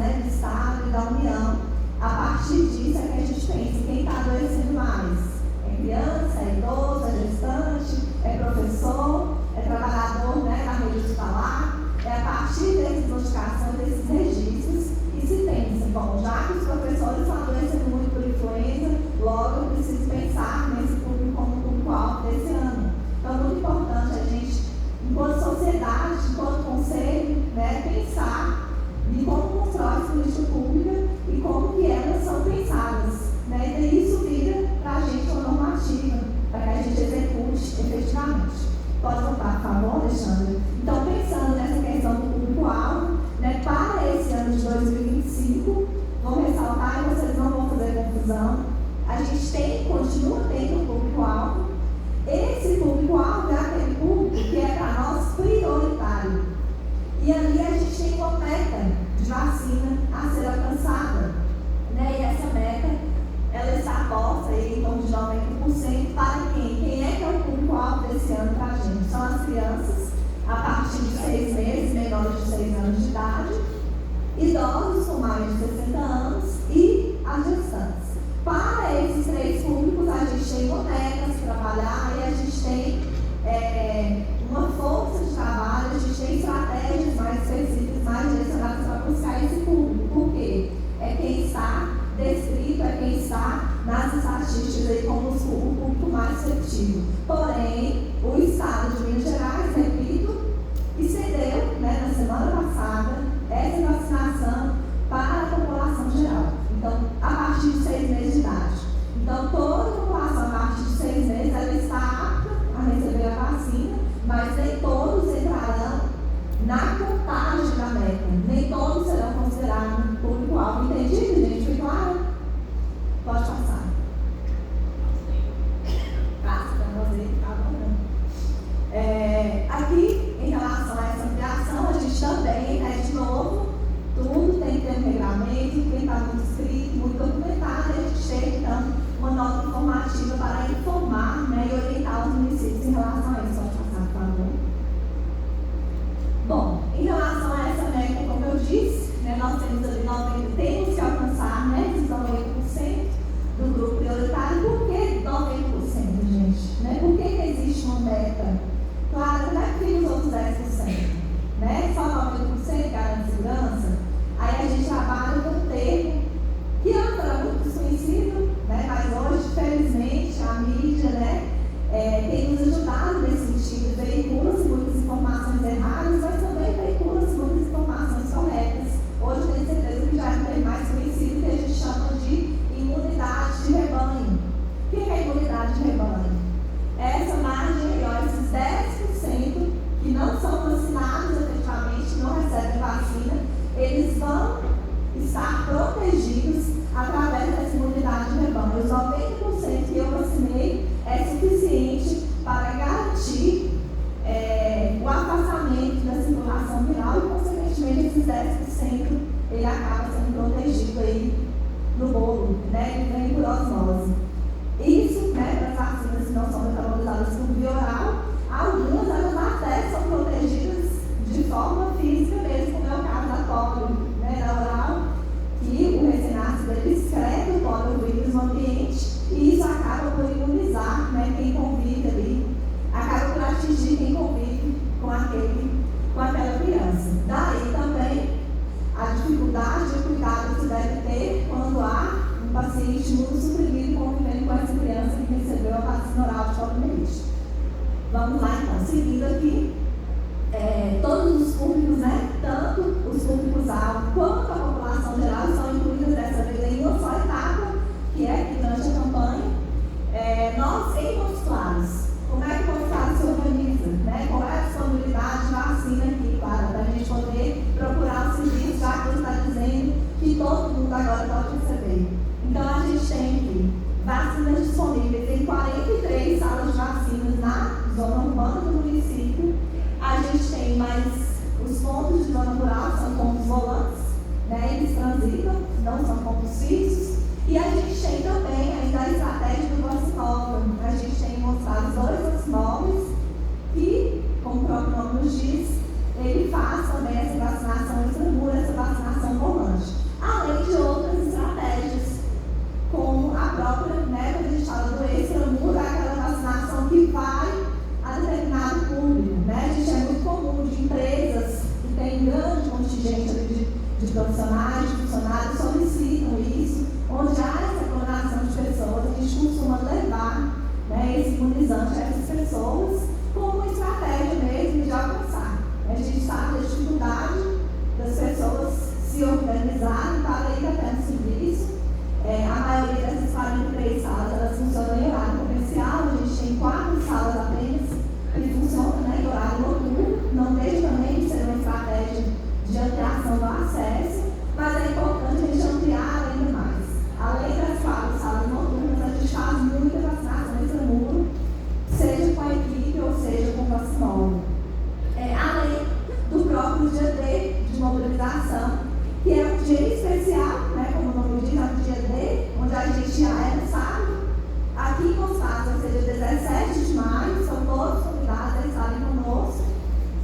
né, do Estado e da União. A partir disso é que a gente pensa em quem está adoecendo mais. É criança, é idoso, é gestante, é professor, é trabalhador, né, na rede hospitalar. É a partir dessas notificações, desses registros, que se pensa, bom, já que os professores estão adoecendo muito por influenza, logo eu preciso pensar nesse público como público-alvo desse ano. Então é muito importante a gente, enquanto sociedade, enquanto conselho, né, pensar em como constrói a política pública e como que elas são pensadas. Né? E daí isso vira para a gente uma normativa, para que a gente execute efetivamente. Pode voltar, por favor, Alexandre? Então, pensando nessa questão do público-alvo, né, para esse ano de 2025, vou ressaltar e vocês não vão fazer confusão, a gente continua tendo um público-alvo. Esse público-alvo é aquele público que é para nós prioritário. E ali a gente tem uma meta de vacina a ser alcançada. Né? E essa meta, ela está posta aí em torno de 90% para quem? Quem é que é o público-alvo desse ano para a gente? São as crianças a partir de 6 meses, menores de 6 anos de idade, idosos com mais de 60 anos e as gestantes. Para esses 3 públicos, a gente tem bonecas para trabalhar e a gente tem uma força de trabalho, a gente tem estratégias mais específicas, mais direcionadas para buscar esse público. Por quê? É quem está descrito, é quem está nas estatísticas aí como o público mais receptivo. Porém, o Estado de Minas Gerais, repito, estendeu, né, na semana passada, essa vacinação para a população geral. Então, a partir de 6 meses de idade. Então, toda a população a partir de 6 meses, ela está apta a receber a vacina, mas nem todos entrarão na contagem da meta. Nem todos serão considerados público-alvo. Entendido, gente? Foi claro? Pode passar. Passa para você, tá bom? Aqui, em relação a essa ampliação, a gente também, né, de novo, tudo tem que ter um regulamento, tem que estar muito escrito, muito documentado, e a gente tem, então, uma nota informativa para informar, né, e orientar os municípios em relação a isso. Pode passar, por favor. Bom, em relação a essa meta, como eu disse, né, nós temos ali temos que alcançar, né, esses 90% do grupo prioritário. Por que 90%, gente? Né? Por que existe uma meta? Claro, não é que tem os outros 10%, né? Só 90% garante segurança. Aí a gente trabalha com um termo que antes era muito desconhecido, né? Mas hoje, felizmente, a mídia, né, tem nos ajudado nesse sentido. Veicula-se muitas informações erradas, mas também veicula-se muitas informações corretas. Hoje eu tenho certeza que já é um termo mais conhecido, que a gente chama de imunidade de rebanho. O que é imunidade de rebanho? Essa margem aí, ó, esses 10% que não são vacinados efetivamente, não recebem vacina, eles vão estar protegidos através dessa imunidade de rebanho. Os 90% que eu vacinei é suficiente para garantir o afastamento da circulação viral e, consequentemente, esses 10% ele acaba sendo protegido aí no bolo, né? Ele vem por osmose. Isso, né, para as vacinas que não são metabolizadas por via oral, algumas elas até são protegidas de forma física mesmo, como é o caso da polio, né, da oral, que o recém-nascido ele excreta o poliovírus no ambiente e isso acaba por imunizar, né, quem convive ali, acaba por atingir quem convive com aquela criança. Daí também a dificuldade de cuidado que se deve ter quando há um paciente imunossuprimido convivendo com essa criança que recebeu a vacina oral de poliomielite. Vamos lá então, seguindo aqui, todos os públicos, né, tanto os públicos-alvo quanto a população geral são incluídos dessa vez em uma só etapa, que é aqui durante a campanha. Nós, em Montes Claros, como é que Montes Claros se organiza? Né? Qual é a disponibilidade de vacina aqui, claro, para a gente poder procurar o serviço, já que você está dizendo que todo mundo agora pode receber. Então, a gente tem aqui vacinas disponíveis em 43 salas de vacinas na zona urbana do município. A gente tem mais os pontos de zona rural, são pontos volantes, né? Eles transitam, não são pontos fixos. E a gente tem também ainda a estratégia do vacinóvel. A gente tem mostrado 2 vacinóveis que, como o próprio nome nos diz, ele faz também essa vacinação extramura, essa vacinação volante. de profissionais, de funcionários solicitam isso, onde há essa aglomeração de pessoas, a gente costuma levar, né, esse imunizante a essas pessoas como uma estratégia mesmo de alcançar. A gente sabe da dificuldade das pessoas se organizarem para ir até o serviço. A maioria dessas 43 salas, elas funcionam em horário comercial, a gente tem 4 salas apenas que funcionam, né, em horário noturno, não deixa também de ser uma estratégia de ampliação do acesso, mas é importante a gente ampliar ainda mais. Além das 4 salas noturnas, a gente faz muita vacinação extramuro, seja com a equipe ou seja com o vacinólogo. Além do próprio dia D de mobilização, que é um dia especial, né, como o nome diz, é um dia D, onde a gente já é no sábado. Aqui em Constância vai ser dia 17 de maio, são todos convidados a estarem conosco,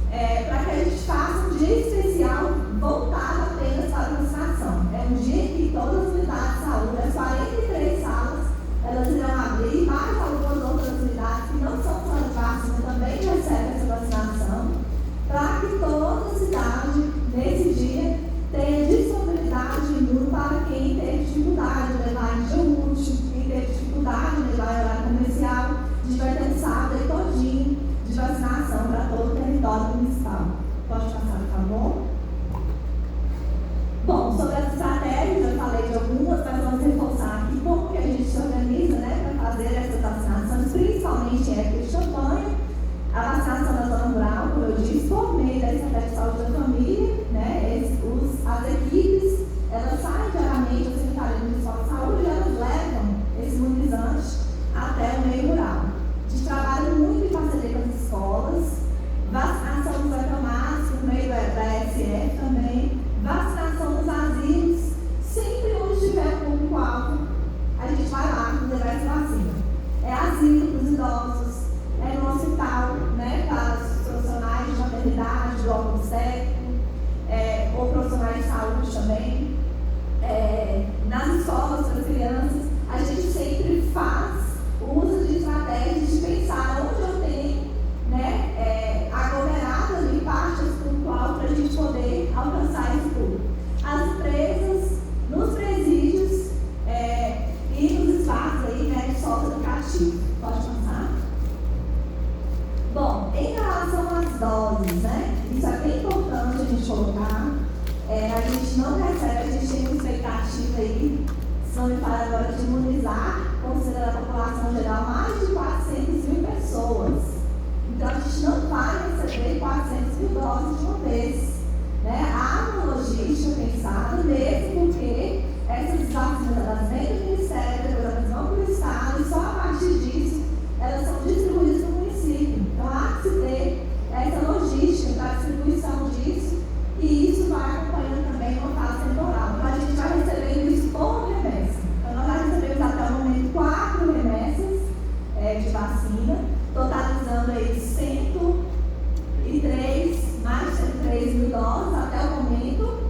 para que a gente faça um dia especial voltado apenas para a vacinação. É um dia em que todas as unidades de saúde, as 43 salas, elas irão abrir, mais algumas outras unidades que não são só de vacina também recebem essa vacinação, para que toda a cidade, nesse dia, tenha disponibilidade de imuno para quem teve dificuldade de levar em dia útil, quem teve dificuldade de levar em horário comercial. A gente vai ter um sábado aí todinho de vacinação para todo o território municipal. Pode passar, por favor? Bom, sobre as estratégias, eu falei de algumas, mas vamos reforçar aqui como que a gente se organiza, né, para fazer essas vacinações, principalmente em época de campanha. A vacinação da zona rural, como eu disse, por meio da estratégia de saúde da família, né, as equipes, elas saem diariamente do Secretaria Municipal de Saúde e elas levam esse imunizante até o meio rural. A gente trabalha muito em parceria com as escolas, vacinação dos acamados por meio da SF também, vacinação nos asilos, sempre onde tiver um público-alvo, a gente vai lá levar essa vacina. É asilo para os idosos, é no hospital, né, para os profissionais de maternidade, do obstétrico, ou profissionais de saúde também. Nas escolas para crianças, a gente sempre faz uso de estratégias de pensar onde eu tenho, né, aglomerado ali partes do público-alvo para a gente poder alcançar esse público. As empresas, nos presídios e nos espaços aí, né, de solo educativo. Pode passar? Bom, em relação às doses, né, isso é bem importante a gente colocar. A gente não recebe, a gente tem uma expectativa aí, se não me falha agora, de imunizar, considerando a população geral, mais de 400 mil pessoas. Então, a gente não vai receber 400 mil doses de uma vez. Né? Há uma logística pensada, mesmo porque essas vacinas elas vêm do Ministério, depois elas vão para o Estado, e só a partir disso elas são distribuídas no município. Então, há que se ter essa logística para a distribuição disso, e isso vai acompanhando também uma fase temporal. Então, a gente vai recebendo isso por remessa. Então, nós já recebemos até o momento 4 remessas de vacina, totalizando aí 103, mais de 103 mil doses até o momento.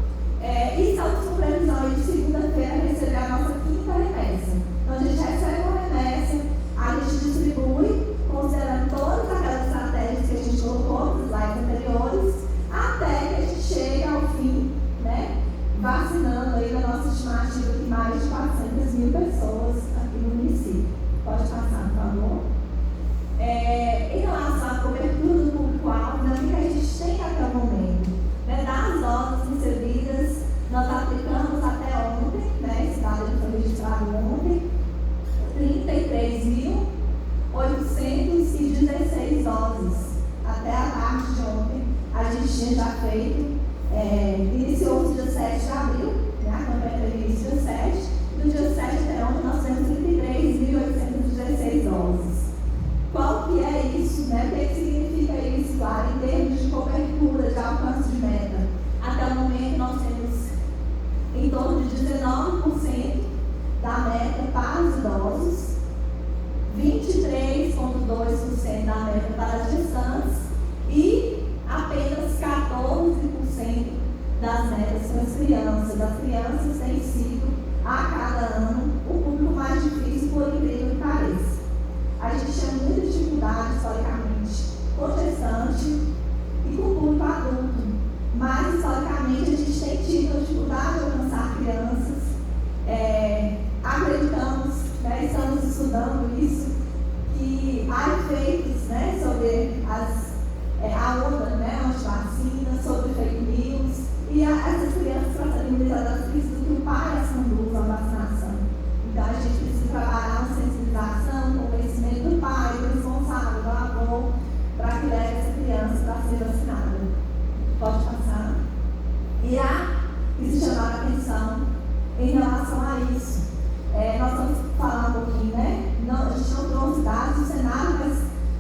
E estamos com previsão aí de segunda-feira receber a nossa 5ª remessa. Então, a gente recebe uma remessa, a gente distribui, considerando todas aquelas estratégias que a gente colocou nos slides anteriores, até que a gente chegue ao fim, né, vacinando aí na nossa estimativa de mais de 400 mil pessoas aqui no município. Pode passar, por favor. Em relação à cobertura do público-alvo, o que a gente tem até o momento? Né, das doses recebidas, nós aplicamos até ontem, né, esse dado foi registrado ontem, 33.816 doses. Até a tarde de ontem, a gente tinha já feito, iniciou-se dia 7 de abril, né, a campanha teve início dia 7, do dia 7 até ontem nós temos 33.816 doses. Qual que é isso, né? O que significa isso, claro, em termos de cobertura, de alcance de meta? Até o momento nós temos em torno de 19% da meta para os idosos, 23,2% da meta para as gestantes e apenas 14% das metas para as crianças. As crianças têm sido, a cada ano, o público mais difícil, por incrível que pareça. A gente tinha muita dificuldade, historicamente, com gestante e com público adulto. Mas, historicamente, a gente tem tido uma dificuldade antes do que o pai as conduz à vacinação. Então, a gente precisa trabalhar uma sensibilização, convencimento do pai, do responsável, do avô, para que leve essa criança para ser vacinada. Pode passar. E há que se chamar a atenção em relação a isso. Nós vamos falar um pouquinho, né? A gente não trouxe dados do cenário, mas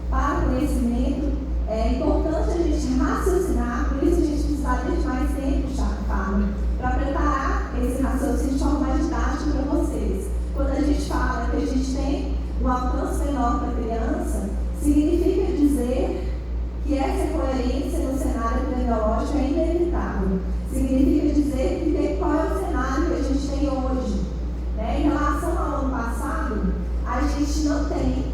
para conhecimento é importante a gente raciocinar, por isso a gente precisaria de mais tempo, Fábio, para preparar esse raciocínio de forma mais didática para vocês. Quando a gente fala que a gente tem um alcance menor para a criança, significa dizer que essa coerência no cenário epidemiológico é inevitável. Significa dizer que qual é o cenário que a gente tem hoje. Né? Em relação ao ano passado, a gente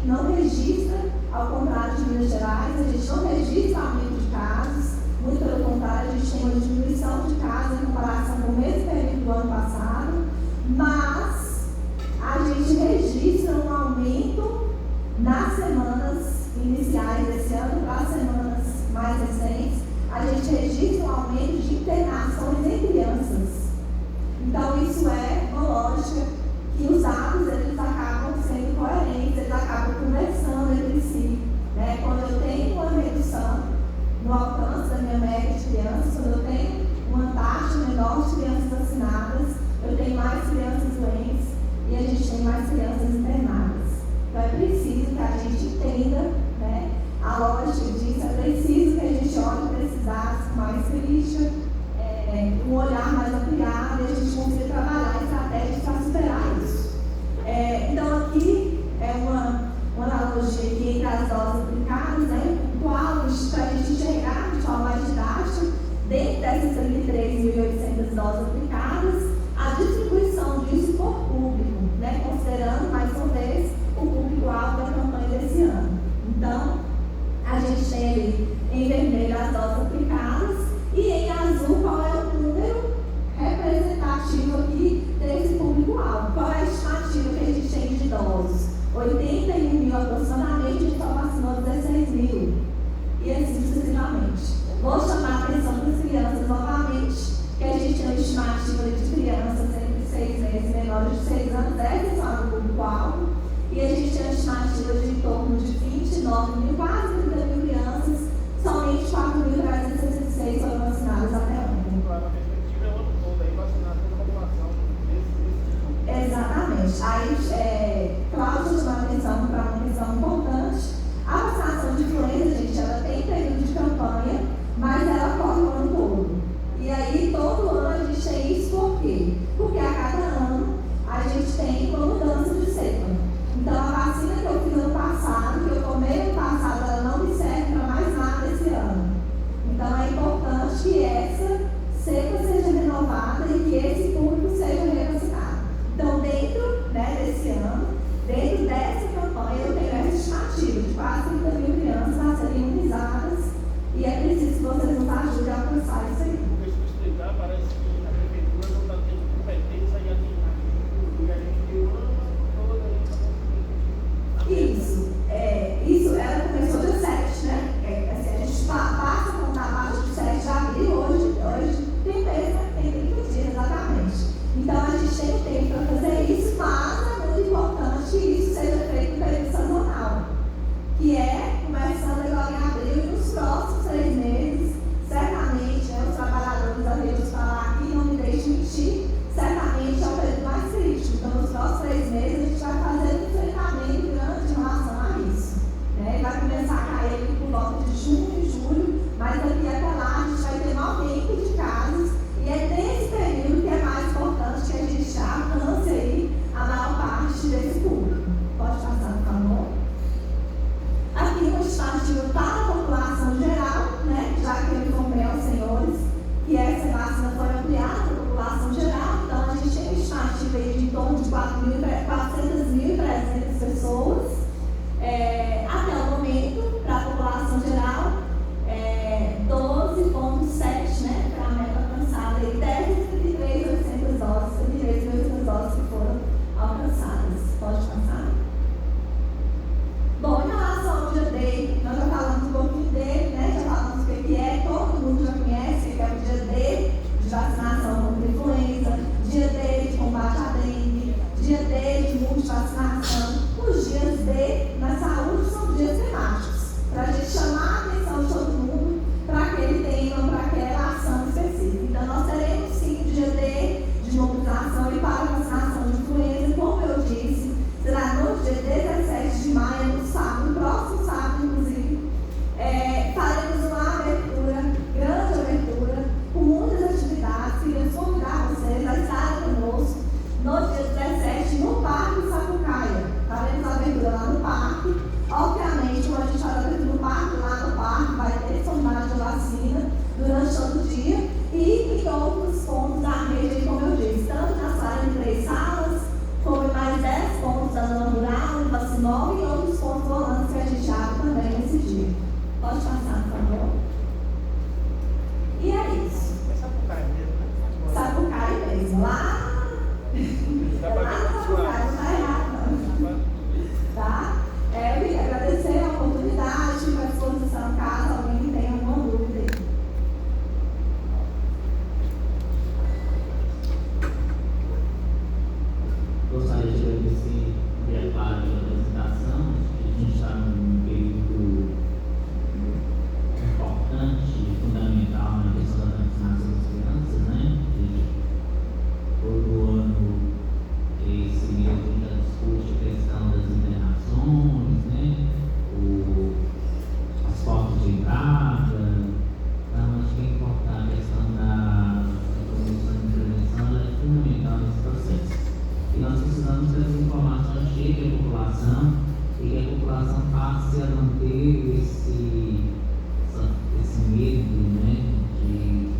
não registra, ao contrário de Minas Gerais, a gente não registra aumento de casos, muito pelo contrário, a gente tem uma diminuição de casos em comparação com o mesmo período do ano passado, mas a gente registra um aumento nas semanas iniciais desse ano para as semanas mais recentes, a gente registra um aumento de internações em crianças. Então, isso é uma lógica que os dados eles acabam sendo coerentes, eles acabam conversando entre si. Né? Quando eu tenho uma redução no alcance da minha média de crianças, quando eu tenho uma taxa menor de crianças vacinadas, eu tenho mais crianças doentes e a gente tem mais crianças internadas. Então, é preciso que a gente entenda, né, a lógica disso, é preciso que a gente olhe para esses dados com mais crítica, um olhar mais ampliado e a gente consiga trabalhar estratégias para superar isso. Então, aqui é uma analogia aqui entre as doses aplicadas, né, qual para a gente enxergar de forma mais didática, dentro dessas 33.800 doses aplicadas, a distribuição disso por público, né, considerando, mais uma vez, o público-alvo da campanha desse ano. população e que a população passe a não ter esse medo, né, de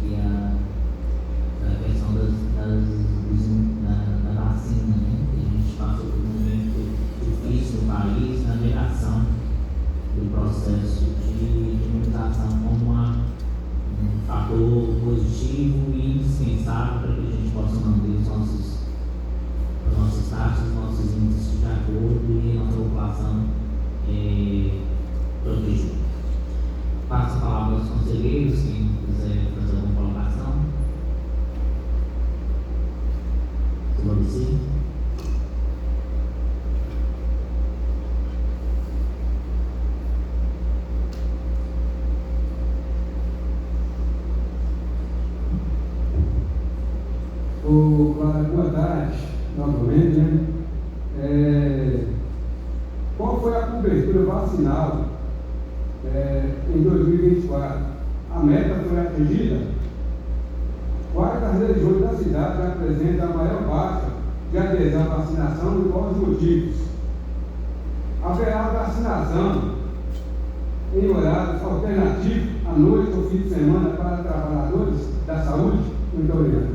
que a questão da vacina, né, que a gente passou por um momento difícil no país, na geração do processo de imunização como um fator positivo e indispensável para que a gente possa manter as nossas taxas, nossos índices de acordo e a nossa população protegida. Passo a palavra aos conselheiros, quem quiser fazer alguma colocação. Sim. Boa tarde, novamente, né? Qual foi a cobertura vacinal em 2024? A meta foi atingida? Quais das regiões da cidade apresentam a maior baixa de adesão à vacinação e quais os motivos? Haverá vacinação em horários alternativos, à noite ou fim de semana, para trabalhadores da saúde? Muito obrigado.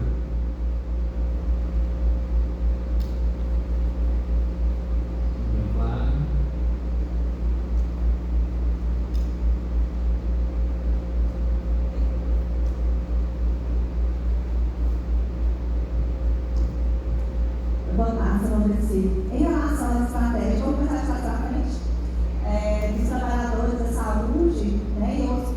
Em relação à estratégia, vou começar de trás para frente, dos trabalhadores da saúde, né,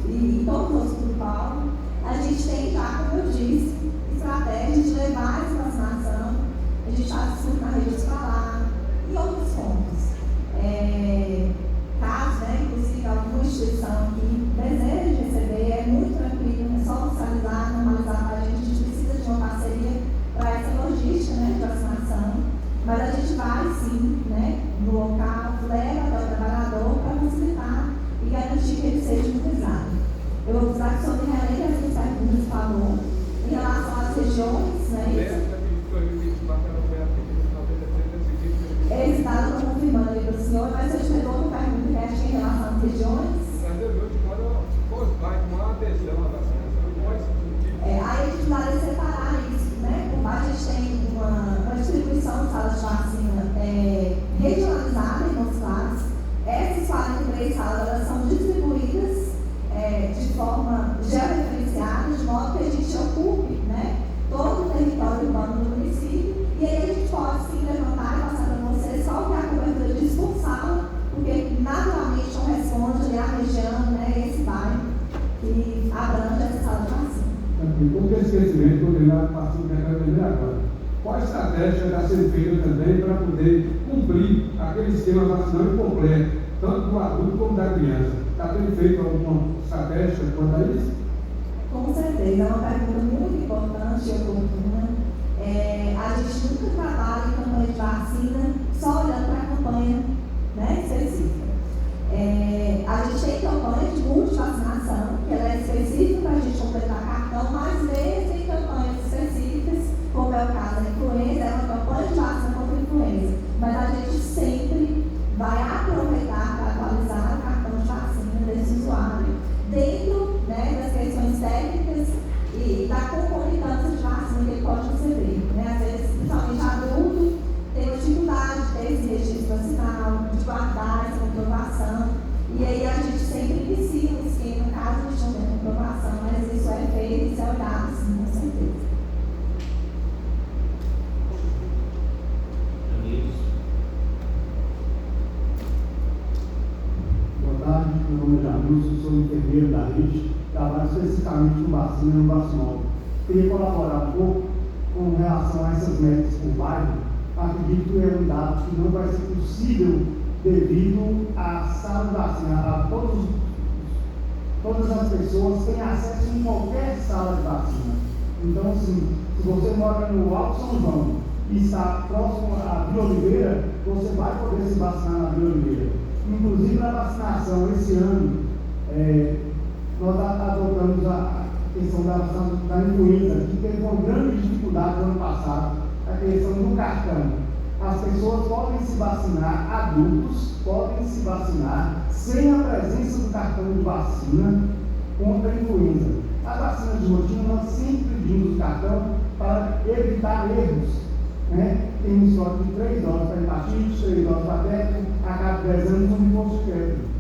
e todo o Sul Paulo, a gente tem já, como eu disse, estratégia de levar essa vacinação, a gente está discutindo na rede escolar e outros pontos. Caso, né, inclusive, alguma instituição que deseja receber, é muito tranquilo, é só oficializar, normalizar para a gente precisa de uma parceria para essa logística, né, de vacinação. Mas a gente vai sim, né, no local, leva até o trabalhador para facilitar e garantir que ele seja imunizado. Eu vou usar sobre a lei que a gente falou, em relação às regiões, né? Esse dado estou confirmando aí para o senhor, mas eu te pegou no pergunta que acho que em relação às regiões. Aí a gente vai separar isso, né? Por baixo a gente tem uma distribuição de salas de vacina regionalizada em Montes Claros. Essas 43 salas elas são distribuídas de forma georreferenciada, de modo que a gente ocupe, né, todo o território urbano do município. E aí a gente pode sim levantar e passar para vocês qual que é a cobertura de expulsá-la, porque naturalmente não responde ali a região, né, esse bairro que abrange essa sala de vacina. Com esse crescimento, vou lembrar do passo que eu quero lembrar agora. Qual a estratégia está sendo feita também para poder cumprir aquele esquema vacinal incompleto, tanto do adulto como da criança? Está sendo feita alguma estratégia quanto a isso? Com certeza, é uma pergunta muito importante e oportuna. A gente nunca trabalha em campanha de vacina só olhando para a campanha, né, específica. A gente tem campanha de multivacinação, que ela é específica para a gente completar cartão, mas mesmo em campanhas específicas, como é o caso da influenza, é uma campanha de vacina contra a influenza, mas a gente sempre vai aproveitar para atualizar o cartão de vacina desse usuário, dentro, né, das questões técnicas e da concomitância de vacina que ele pode receber. Né? Às vezes, principalmente adulto, tem uma dificuldade de ter esse registro vacinal, de guardar essa comprovação, e aí a gente sempre inicia um esquema, caso a gente não tenha comprovação, mas isso é feito, isso é olhado, sim, com certeza. Boa tarde, meu nome é Janilson, sou enfermeiro da rede, trabalho especificamente com vacina e no vacinol. Queria colaborar um pouco com relação a essas metas por bairro. Acredito que é um dado que não vai ser possível devido à sala de vacina. A todas as pessoas têm acesso em qualquer sala de vacina. Então, assim, se você mora no Alto São João e está próximo à Vila Oliveira, você vai poder se vacinar na Vila Oliveira. Inclusive, na vacinação, esse ano, nós adotamos a questão da vacinação da influenza, que teve uma grande dificuldade no ano passado, a questão do cartão. as pessoas podem se vacinar, adultos podem se vacinar sem a presença do cartão de vacina contra a influenza. A vacina de rotina, nós sempre pedimos o cartão para evitar erros. Né? Tem um estoque de 3 doses para hepatite, 3 doses para tétano, a cada 10 anos um imposto de crédito.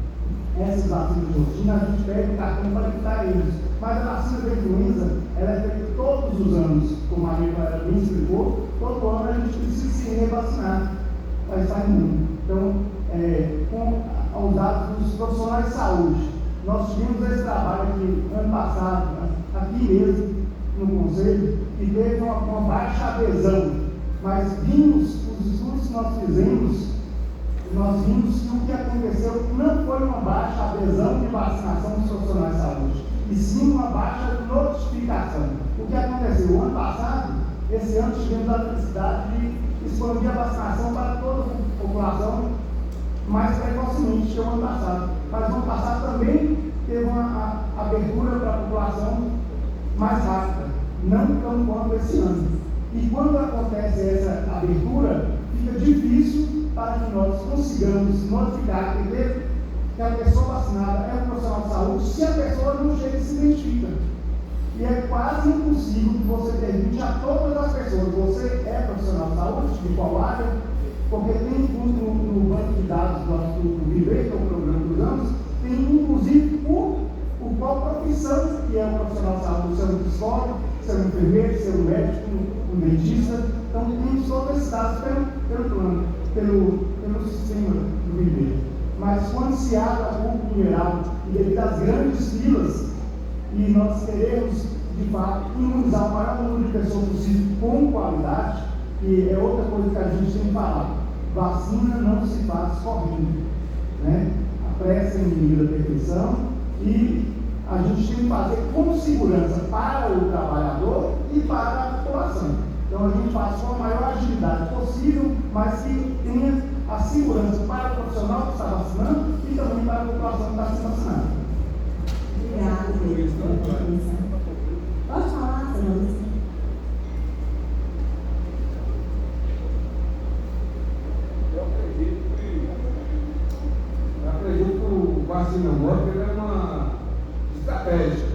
Essas vacinas de rotina, a gente pede o cartão para evitar erros. Mas a vacina da influenza, ela é feita todos os anos, como a Maria bem explicou, todo ano a gente precisa se revacinar para estar imune. Então, com os dados dos profissionais de saúde, nós tivemos esse trabalho aqui ano passado, aqui mesmo, no Conselho, e teve uma baixa adesão. Mas vimos, os estudos que nós fizemos, nós vimos que o que aconteceu não foi uma baixa adesão de vacinação dos profissionais de saúde, e sim uma baixa notificação. O que aconteceu? O ano passado, esse ano tivemos a necessidade de expandir a vacinação para toda a população mais precocemente que o ano passado. Mas no ano passado também teve uma abertura para a população mais rápida, não tão quanto esse ano. E quando acontece essa abertura, fica difícil para que nós consigamos notificar que a pessoa vacinada é um profissional de saúde se a pessoa não chega e se identifica. E é quase impossível que você pergunte a todas as pessoas: você é profissional de saúde, de qual área? Porque tem no banco de dados do Viver, que é o programa que usamos, tem inclusive o qual profissão que é um profissional de saúde, se é um psicólogo, se é um enfermeiro, se é um médico, um dentista. Então temos todos esses dados pelo plano, pelo sistema do Viver. Mas quando se abre a público em geral, e devido às grandes filas, e nós queremos, de fato, imunizar o maior número de pessoas possível com qualidade, que é outra coisa que a gente tem falado: vacina não se faz correndo, né? A pressa é inimiga da perfeição, e a gente tem que fazer com segurança para o trabalhador e para a população. Então a gente faz com a maior agilidade possível, mas que tenha a segurança para o profissional que está vacinando e também para a população que está se vacinando. Obrigada, Luísa. Pode falar, Luísa. Eu acredito que o vacina móvel é uma estratégia.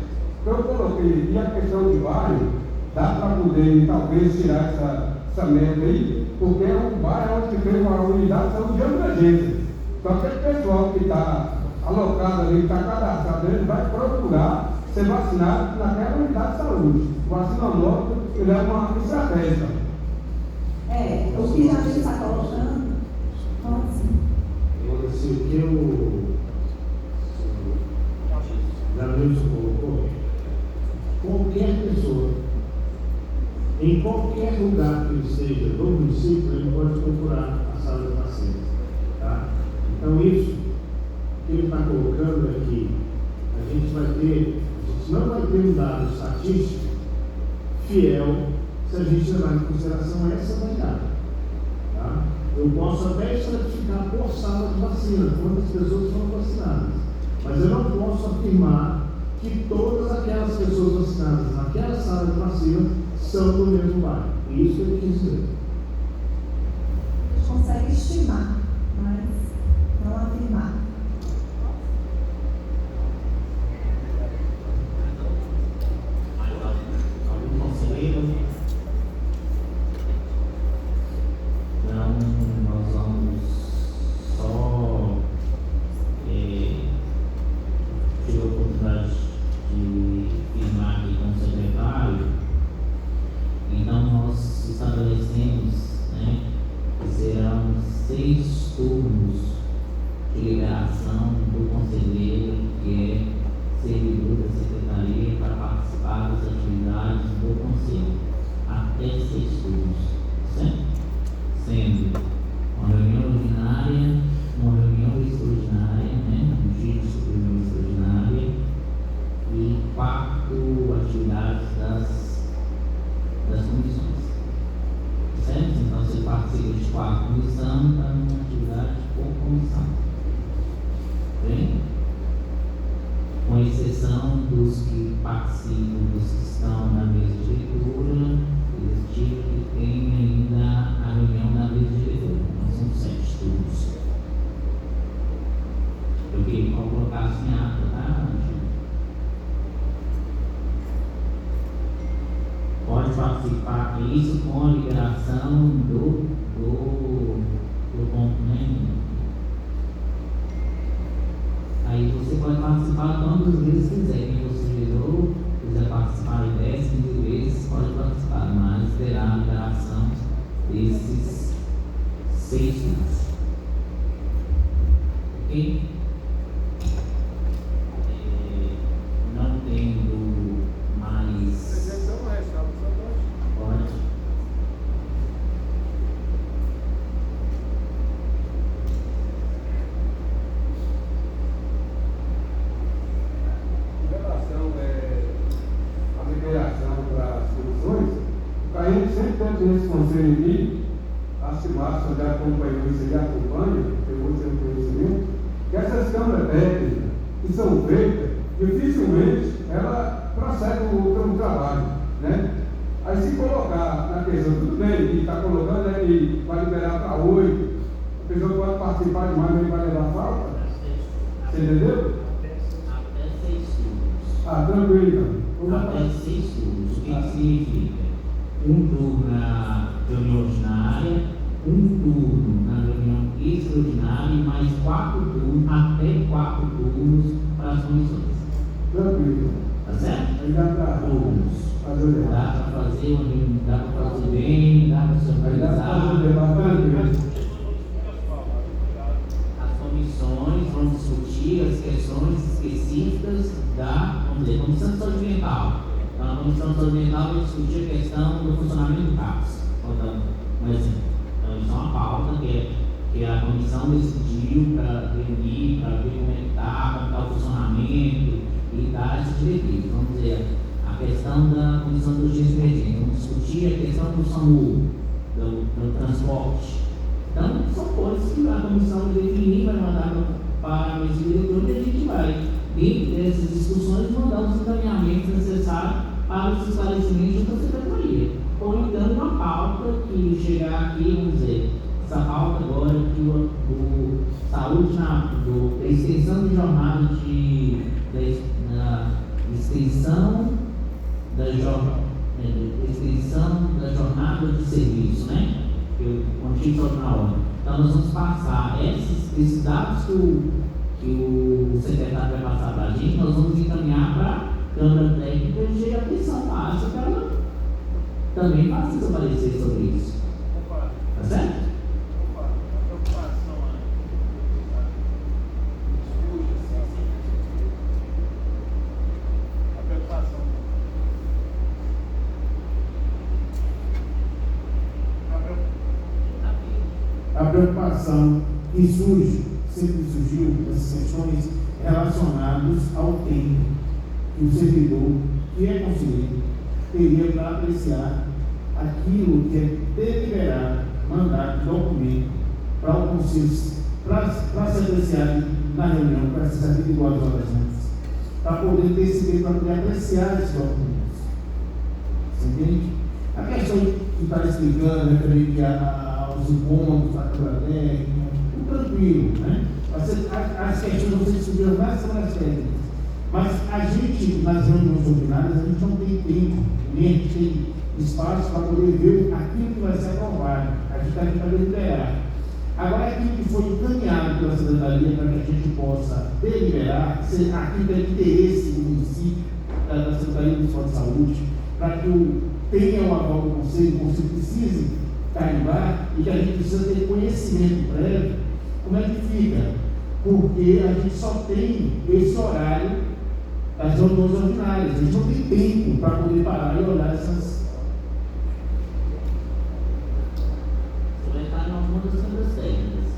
Então eu coloquei, e a questão de bairro, dá para poder talvez tirar essa meta aí, porque é um bairro onde tem uma unidade de saúde de emergência. Então aquele pessoal que está alocado ali, que está cadastrado, ele vai procurar ser vacinado naquela unidade de saúde. O vacina móvel, ele é uma estratégia. O que a gente está colocando, Se o que o Gabriel colocou, qualquer pessoa, em qualquer lugar que ele esteja do município, ele pode procurar a sala de vacina. Tá? Então, isso que ele está colocando é que a gente não vai ter um dado estatístico fiel se a gente levar em consideração essa variável. Tá? Eu posso até estratificar por sala de vacina, quantas pessoas foram vacinadas, mas eu não posso afirmar que todas aquelas pessoas vacinadas naquela sala de vacina são do mesmo bairro. Isso que ele quis dizer. A gente consegue estimar, mas não afirmar. Algum conselheiro? Então, nós vamos só ter a oportunidade de firmar aqui com o secretário. Então, nós estabelecemos, né, que serão 6 turnos de liberação do conselheiro, que é servidor da secretaria, para participar das atividades do conselho. Até 6 turnos, certo? Sendo uma reunião ordinária, uma reunião extraordinária, né? Um dia de reunião extraordinária, e 4 atividades das comissões. Certo? Então você participa de 4 comissões para uma atividade por comissão. Bem? Com exceção dos que participam, dos que estão na mesa de leitura, eles tinham que ter ainda a reunião na mesa de leitura. questão do ponto, né? Aí você pode participar quantas vezes quiser. Quem você gerou, quiser participar de 10, 15 vezes, pode participar, mas terá a liberação desses 6 dias. Ok? Não tendo mais. Pode. Em relação à liberação para as soluções, o Caio sempre teve nesse conselho aqui, acho que o Márcio já acompanhou isso, já acompanha, eu vou ter um conhecimento, que essas câmaras técnicas que são feitas, dificilmente ela procede o trabalho, né? Aí se colocar na questão, tudo bem, que está colocando é que vai liberar para 8, a pessoa pode participar demais, mas vai levar falta, você entendeu? Até 6 turnos. Tranquilo. Até 6 turnos. O que significa? Um turno na reunião ordinária, um turno na reunião extraordinária e mais 4 turnos, até 4 turnos para as comissões. Tranquilo. Tá certo? Aí dá para Turnos. fazer. Dá para fazer, dá para fazer bem, dá para se Aí dá para fazer o organizar. debate tranquilo. As comissões vão discutir as questões específicas da, vamos dizer, Comissão de Saúde Ambiental. Então, a Comissão de Saúde Ambiental vai discutir a questão do funcionamento do CAPS. Então, um exemplo. Então, isso é uma pauta que a comissão decidiu para reunir, para ver como é que está o funcionamento e dar essa diretriz. Vamos dizer, a questão da Comissão de Urgência e Emergência. Vamos discutir a questão do SAMU, do transporte. Então, são coisas que a comissão vai definir, vai mandar para a mesa diretora e a gente vai, dentro dessas discussões, mandar os encaminhamentos necessários para os esclarecimentos junto à secretaria. Ou então, uma pauta que chegar aqui, vamos dizer, essa pauta agora que do saúde da extensão de jornada extensão da jornada de serviço, né? Eu continuo sobre na hora. Então nós vamos passar esses dados que o secretário vai passar para a gente, nós vamos encaminhar para a Câmara Técnica e chegar a atenção básica para ela também faça seu parecer sobre isso. Tá certo? A preocupação que surge, sempre surgiu, nessas questões relacionadas ao tempo que o servidor, que é conselheiro, teria para apreciar aquilo que é deliberado, mandado, documento para o conselho, para ser apreciado na reunião, para ser sabido 2 horas antes, para poder ter esse tempo, para poder apreciar esses documentos. Você entende? A questão que está explicando referente aos encontros, a câmara técnica, tudo tranquilo, né? As questões vão ser discutidas nas câmaras técnicas. Mas a gente, nas reuniões ordinárias, a gente não tem tempo, nem a gente tem espaço para poder ver aquilo que vai ser aprovado. A gente está aqui para deliberar. Agora, aquilo que foi encaminhado pela secretaria para que a gente possa deliberar, aquilo que é interesse do município, da Secretaria Municipal de Saúde, para que tenha o aval do conselho, o conselho precise carimbar e que a gente precisa ter conhecimento prévio, como é que fica? Porque a gente só tem esse horário das reuniões ordinárias, a gente não tem tempo para poder parar e olhar essas. Você vai estar em alguma das câmaras técnicas.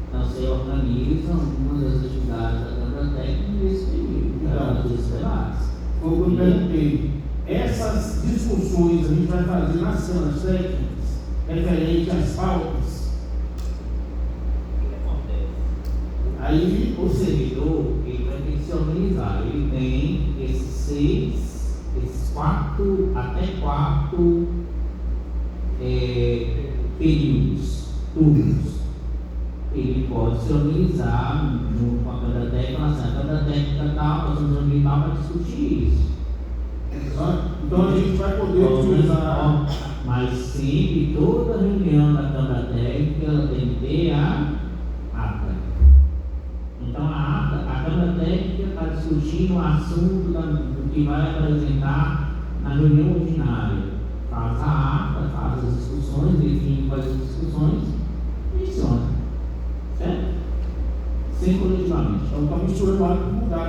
Então, você organiza uma das atividades da Câmara Técnica nesse período, para os debates. Como eu perguntei, essas discussões a gente vai fazer nas câmaras técnicas, referente às pautas. O que acontece? Aí, O servidor, ele vai ter que se organizar. Ele tem esses 4 até 4 períodos, turnos. Ele pode se organizar junto com a Câmara Técnica, a Câmara Técnica tal, nós vamos organizar para discutir isso. então a gente vai poder utilizar. Mas sempre, toda reunião da Câmara Técnica, ela tem que ter a ata. Então, a Câmara Técnica está discutindo o assunto do que vai apresentar na reunião ordinária. Faz a ata, faz as discussões, define quais as discussões e funciona. Certo? Sem coletivamente. Então está misturando algo com mudar,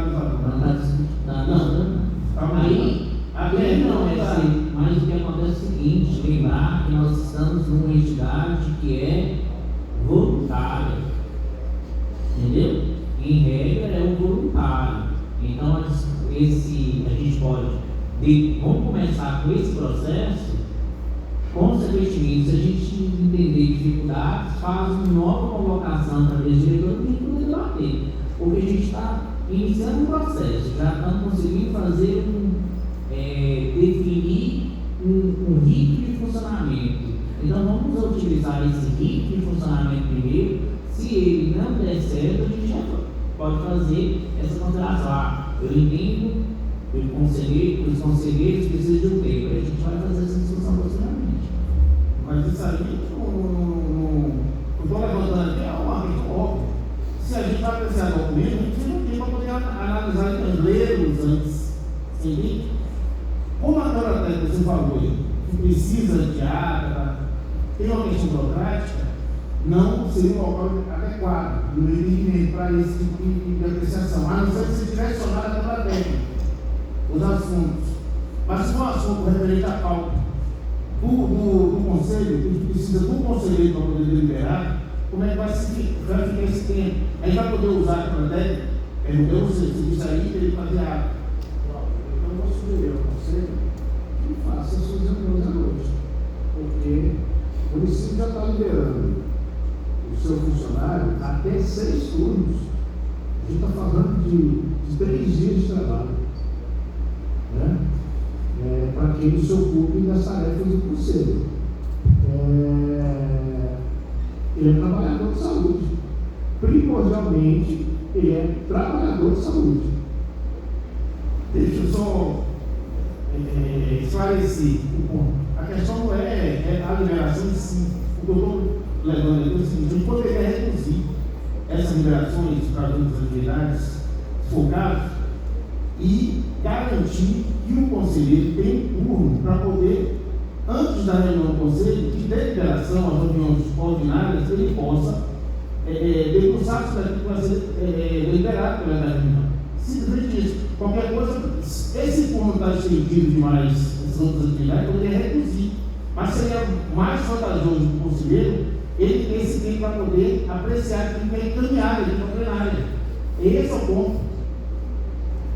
Aí não é assim, mas o que acontece é o seguinte, lembrar que nós estamos numa entidade que é voluntária, entendeu? Em regra é o voluntário. Então a gente pode, vamos começar com esse processo, consequentemente, se a gente entender dificuldades, faz uma nova convocação para a diretora para a gente poder debater, porque a gente está iniciando um processo, já estamos conseguindo fazer definir um ritmo de funcionamento. Então vamos utilizar esse ritmo de funcionamento primeiro. Se ele não der certo, a gente já pode fazer essa consideração. Eu entendo que os conselheiros precisam de um tempo, a gente vai fazer essa discussão posteriormente. Mas isso aí eu estou levantando aqui é uma questão óbvia. Se a gente vai apreciar documento, a gente precisa de um tempo para poder analisar e ler-los antes. Entende? Como a Câmara Técnica, você falou, que precisa de ata, tem uma questão burocrática, não seria um local adequado no entendimento para esse tipo de apreciação. A não ser que se direcionar a Câmara Técnica, os assuntos. Mas se for um assunto referente à pauta do Conselho, a gente precisa do conselheiro para poder deliberar, como é que vai ficar esse tempo? A gente vai poder usar a Câmara Técnica? Eu sei, se isso aí, ele fazer ata. Eu vou sugerir ao Conselho que faça as suas reuniões à noite, porque o município já está liberando o seu funcionário até 6 turnos. A gente está falando de 3 dias de trabalho, né? Para que ele se ocupe das tarefas do Conselho. Ele é trabalhador de saúde. Primordialmente, ele é trabalhador de saúde. Deixa eu só esclarecer o ponto. A questão não é a liberação em si. O que eu estou levando aqui é o seguinte: a gente poderia reduzir essas liberações para outras atividades, se for o caso, e garantir que o conselheiro tem turno para poder, antes da reunião do conselho, de deliberação, as reuniões ordinárias, ele possa debruçar sobre aquilo que vai ser deliberado pela reunião. Simplesmente isso. Qualquer coisa, esse turno está estendido demais, essas outras atividades, poderia reduzir. Mas seria mais vantajoso para o conselheiro ele ter esse tempo para poder apreciar aquilo que é encaminhado ali para a plenária. Esse é o ponto.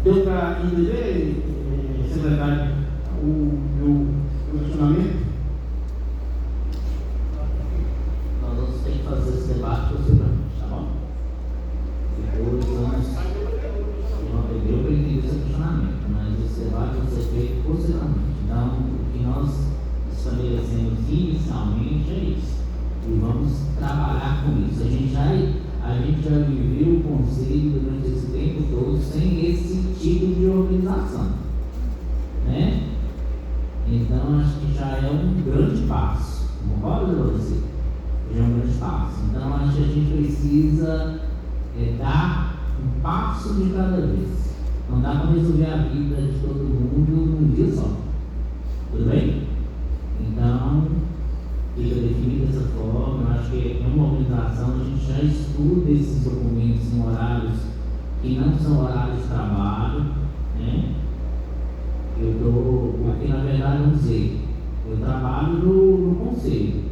Deu para entender, secretário, o meu questionamento? Nós vamos ter que fazer esse debate posteriormente, tá bom? Depois vamos. Eu entendi esse questionamento, mas esse debate vai ser feito posteriormente. Então, o que nós estabelecemos inicialmente é isso. E vamos trabalhar com isso. A gente já viveu o conselho durante esse tempo todo sem esse tipo de organização, né? Então acho que já é um grande passo. Concorda com você? Já é um grande passo. Então acho que a gente precisa dar um passo de cada vez. Não dá para resolver a vida de todo mundo num dia só. Tudo bem? Então fica definido dessa forma. Eu acho que é uma organização, a gente já estuda esses documentos em horários que não são horários de trabalho, né? Porque na verdade, vamos dizer, eu trabalho no conselho.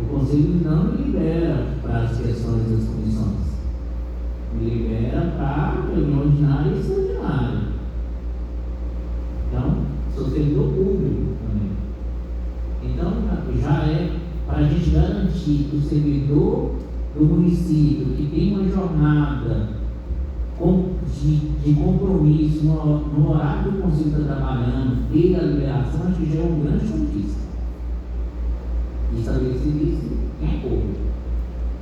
O conselho não me libera para as questões das comissões, me libera para a reunião ordinária e extraordinária. Então, sou servidor público também. Então, já é para a gente garantir que o servidor do município, que tem uma jornada de compromisso no horário que o conselho está trabalhando, ter a liberação, acho que já é uma grande conquista. E estabelecer isso em acordo.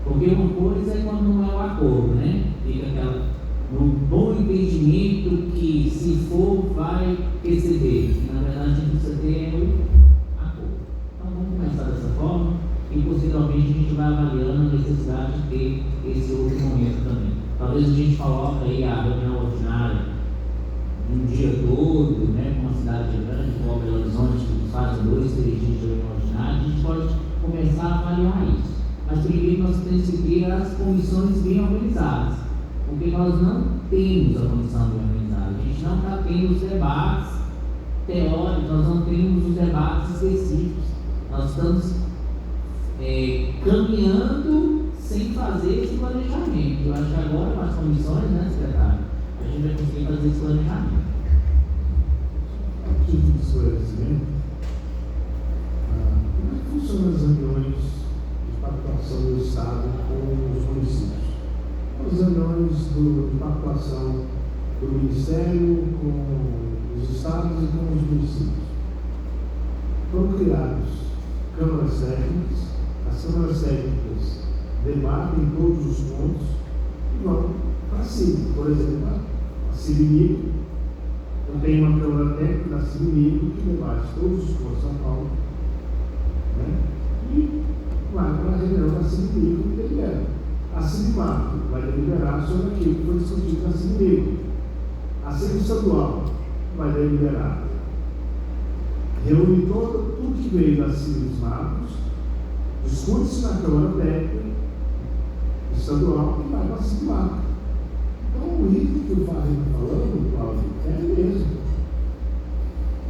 Porque uma coisa é quando não é um acordo, né? Fica no bom entendimento que, se for, vai receber. Que na verdade a gente precisa ter possivelmente a gente vai avaliando a necessidade de ter esse outro momento também. Talvez a gente coloque aí a reunião ordinária um dia todo, né, com uma cidade grande, como Belo Horizonte, que fazem 2, 3 dias de reunião ordinária, a gente pode começar a avaliar isso. Mas primeiro nós temos que ter as comissões bem organizadas, porque nós não temos a comissão bem organizada, a gente não está tendo os debates teóricos, nós não temos os debates específicos, nós estamos caminhando sem fazer esse planejamento. Eu acho que agora com as comissões, né, secretário, a gente vai conseguir fazer esse planejamento. A título de esclarecimento, como é que funcionam as reuniões de pactuação do Estado com os municípios? As reuniões de pactuação do Ministério com os Estados e com os municípios. Foram criadas câmaras técnicas, as câmaras técnicas debatem todos os pontos e vão para cima. Por exemplo, a Sibinico, eu tenho uma câmara técnica da Sibinico que debate todos os pontos de São Paulo, né? E vai para a reunião da Sibinico e delibera. A Sibimap vai deliberar sobre aquilo que foi discutido na Sibinico. A Sede Estadual vai deliberar. Reúne tudo que veio das Sibimap, discute-se na Câmara Técnica Estadual e vai para a Sibimap. Então, o ritmo que o Farrell está falando, Cláudio, é o mesmo.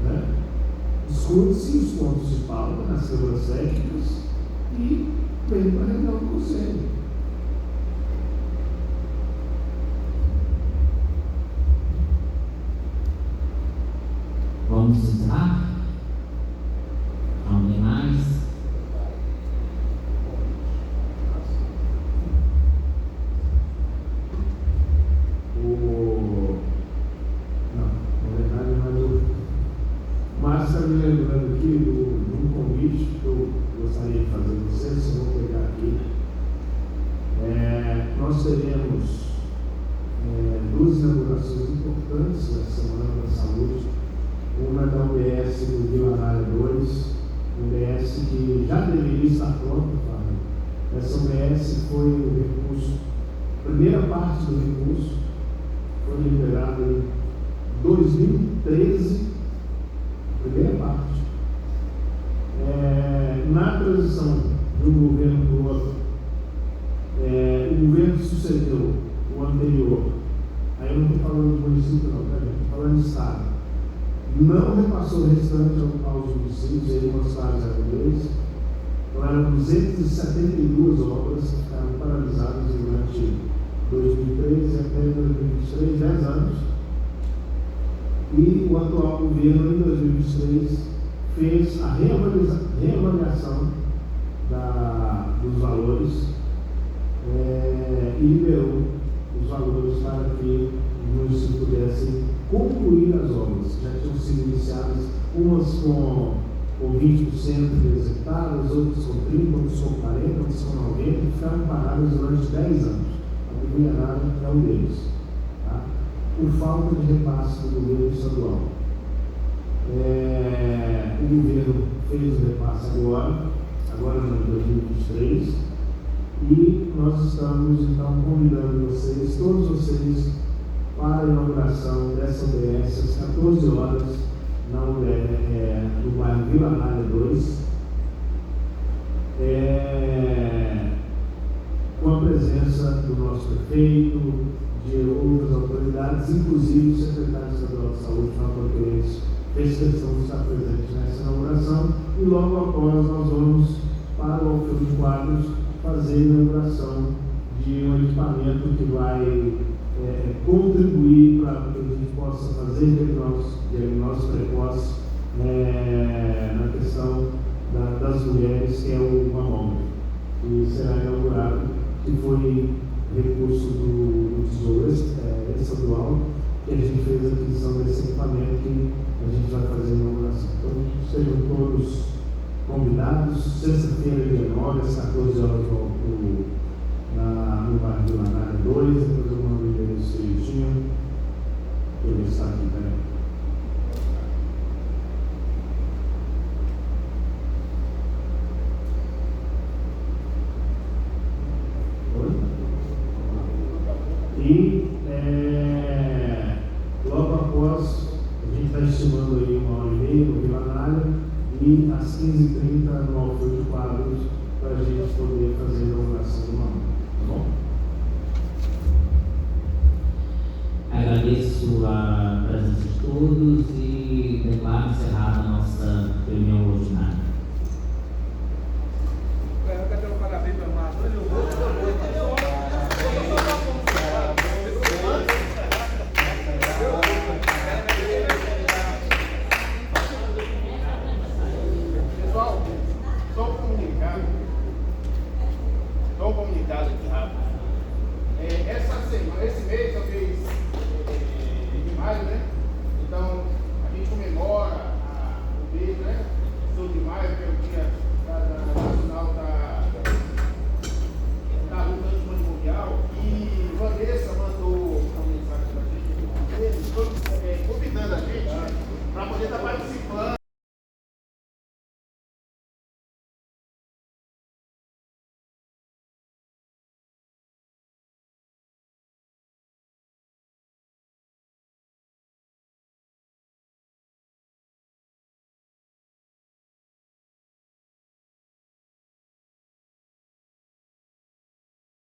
Né? Discute-se os pontos de pauta nas câmaras técnicas e vem para a reunião do Conselho. Vamos encerrar? Alguém mais? Márcio está me lembrando aqui de um convite que eu gostaria de fazer a vocês, eu vou pegar aqui. Nós teremos 2 inaugurações importantes na Semana da Saúde. Uma da UBS do Vila Anália 2, UBS que já deveria estar pronta. Essa UBS foi o recurso, a primeira parte do recurso foi liberada em 2013, primeira parte. Na transição de um governo para o outro, o governo que sucedeu o anterior, aí eu não estou falando do município não, estou falando do Estado, não repassou o restante aos municípios, ele mostrou as aventuras. Então eram 272 obras que ficaram paralisadas durante 2013 até 2023, 10 anos. E o atual governo, em 2023, fez a reavaliação dos valores e liberou os valores para que o município pudesse concluir as obras. Já tinham sido iniciadas, umas com 20% executadas, outras com 30%, outras com 40%, outras com 90%, e ficaram paradas durante 10 anos. A primeira é um deles. Tá? Por falta de repasse do governo estadual. O governo fez o repasse agora no 2023, e nós estamos então convidando vocês, todos vocês, para a inauguração dessa UBS às 14 horas no bairro Vila Anália 2, com a presença do nosso prefeito, de outras autoridades, inclusive o secretário estadual de saúde, Fábio Queiroz, fez questão de estar presente nessa inauguração, e logo após nós vamos para o Alfredo de Quadros fazer a inauguração de um equipamento que vai contribuir para que a gente possa fazer diagnóstico precoce na questão das mulheres, que é o mamógrafo, que será inaugurado, que foi recurso do Tesouro Estadual, que a gente fez a aquisição desse equipamento, que a gente vai fazer a inauguração. Então, sejam todos convidados, sexta-feira, dia 9, às 14 horas, no bairro do Anália 2, depois eu mando o endereço direitinho. Deixa eu ver se está aqui também. E logo após, a gente está estimando aí 1h30 no Vila Nália e às 15h30 no Alfredo de Quadros, para a gente poder fazer a inauguração do mamão. Tá bom? Agradeço a presença de todos e declaro encerrada a nossa reunião ordinária. Eu quero dar um parabéns para o Márcio. Pessoal, só um comunicado aqui rápido. Esse mês é o mês de maio, né? Então, a gente comemora o mês, né? 12 de maio, que é o dia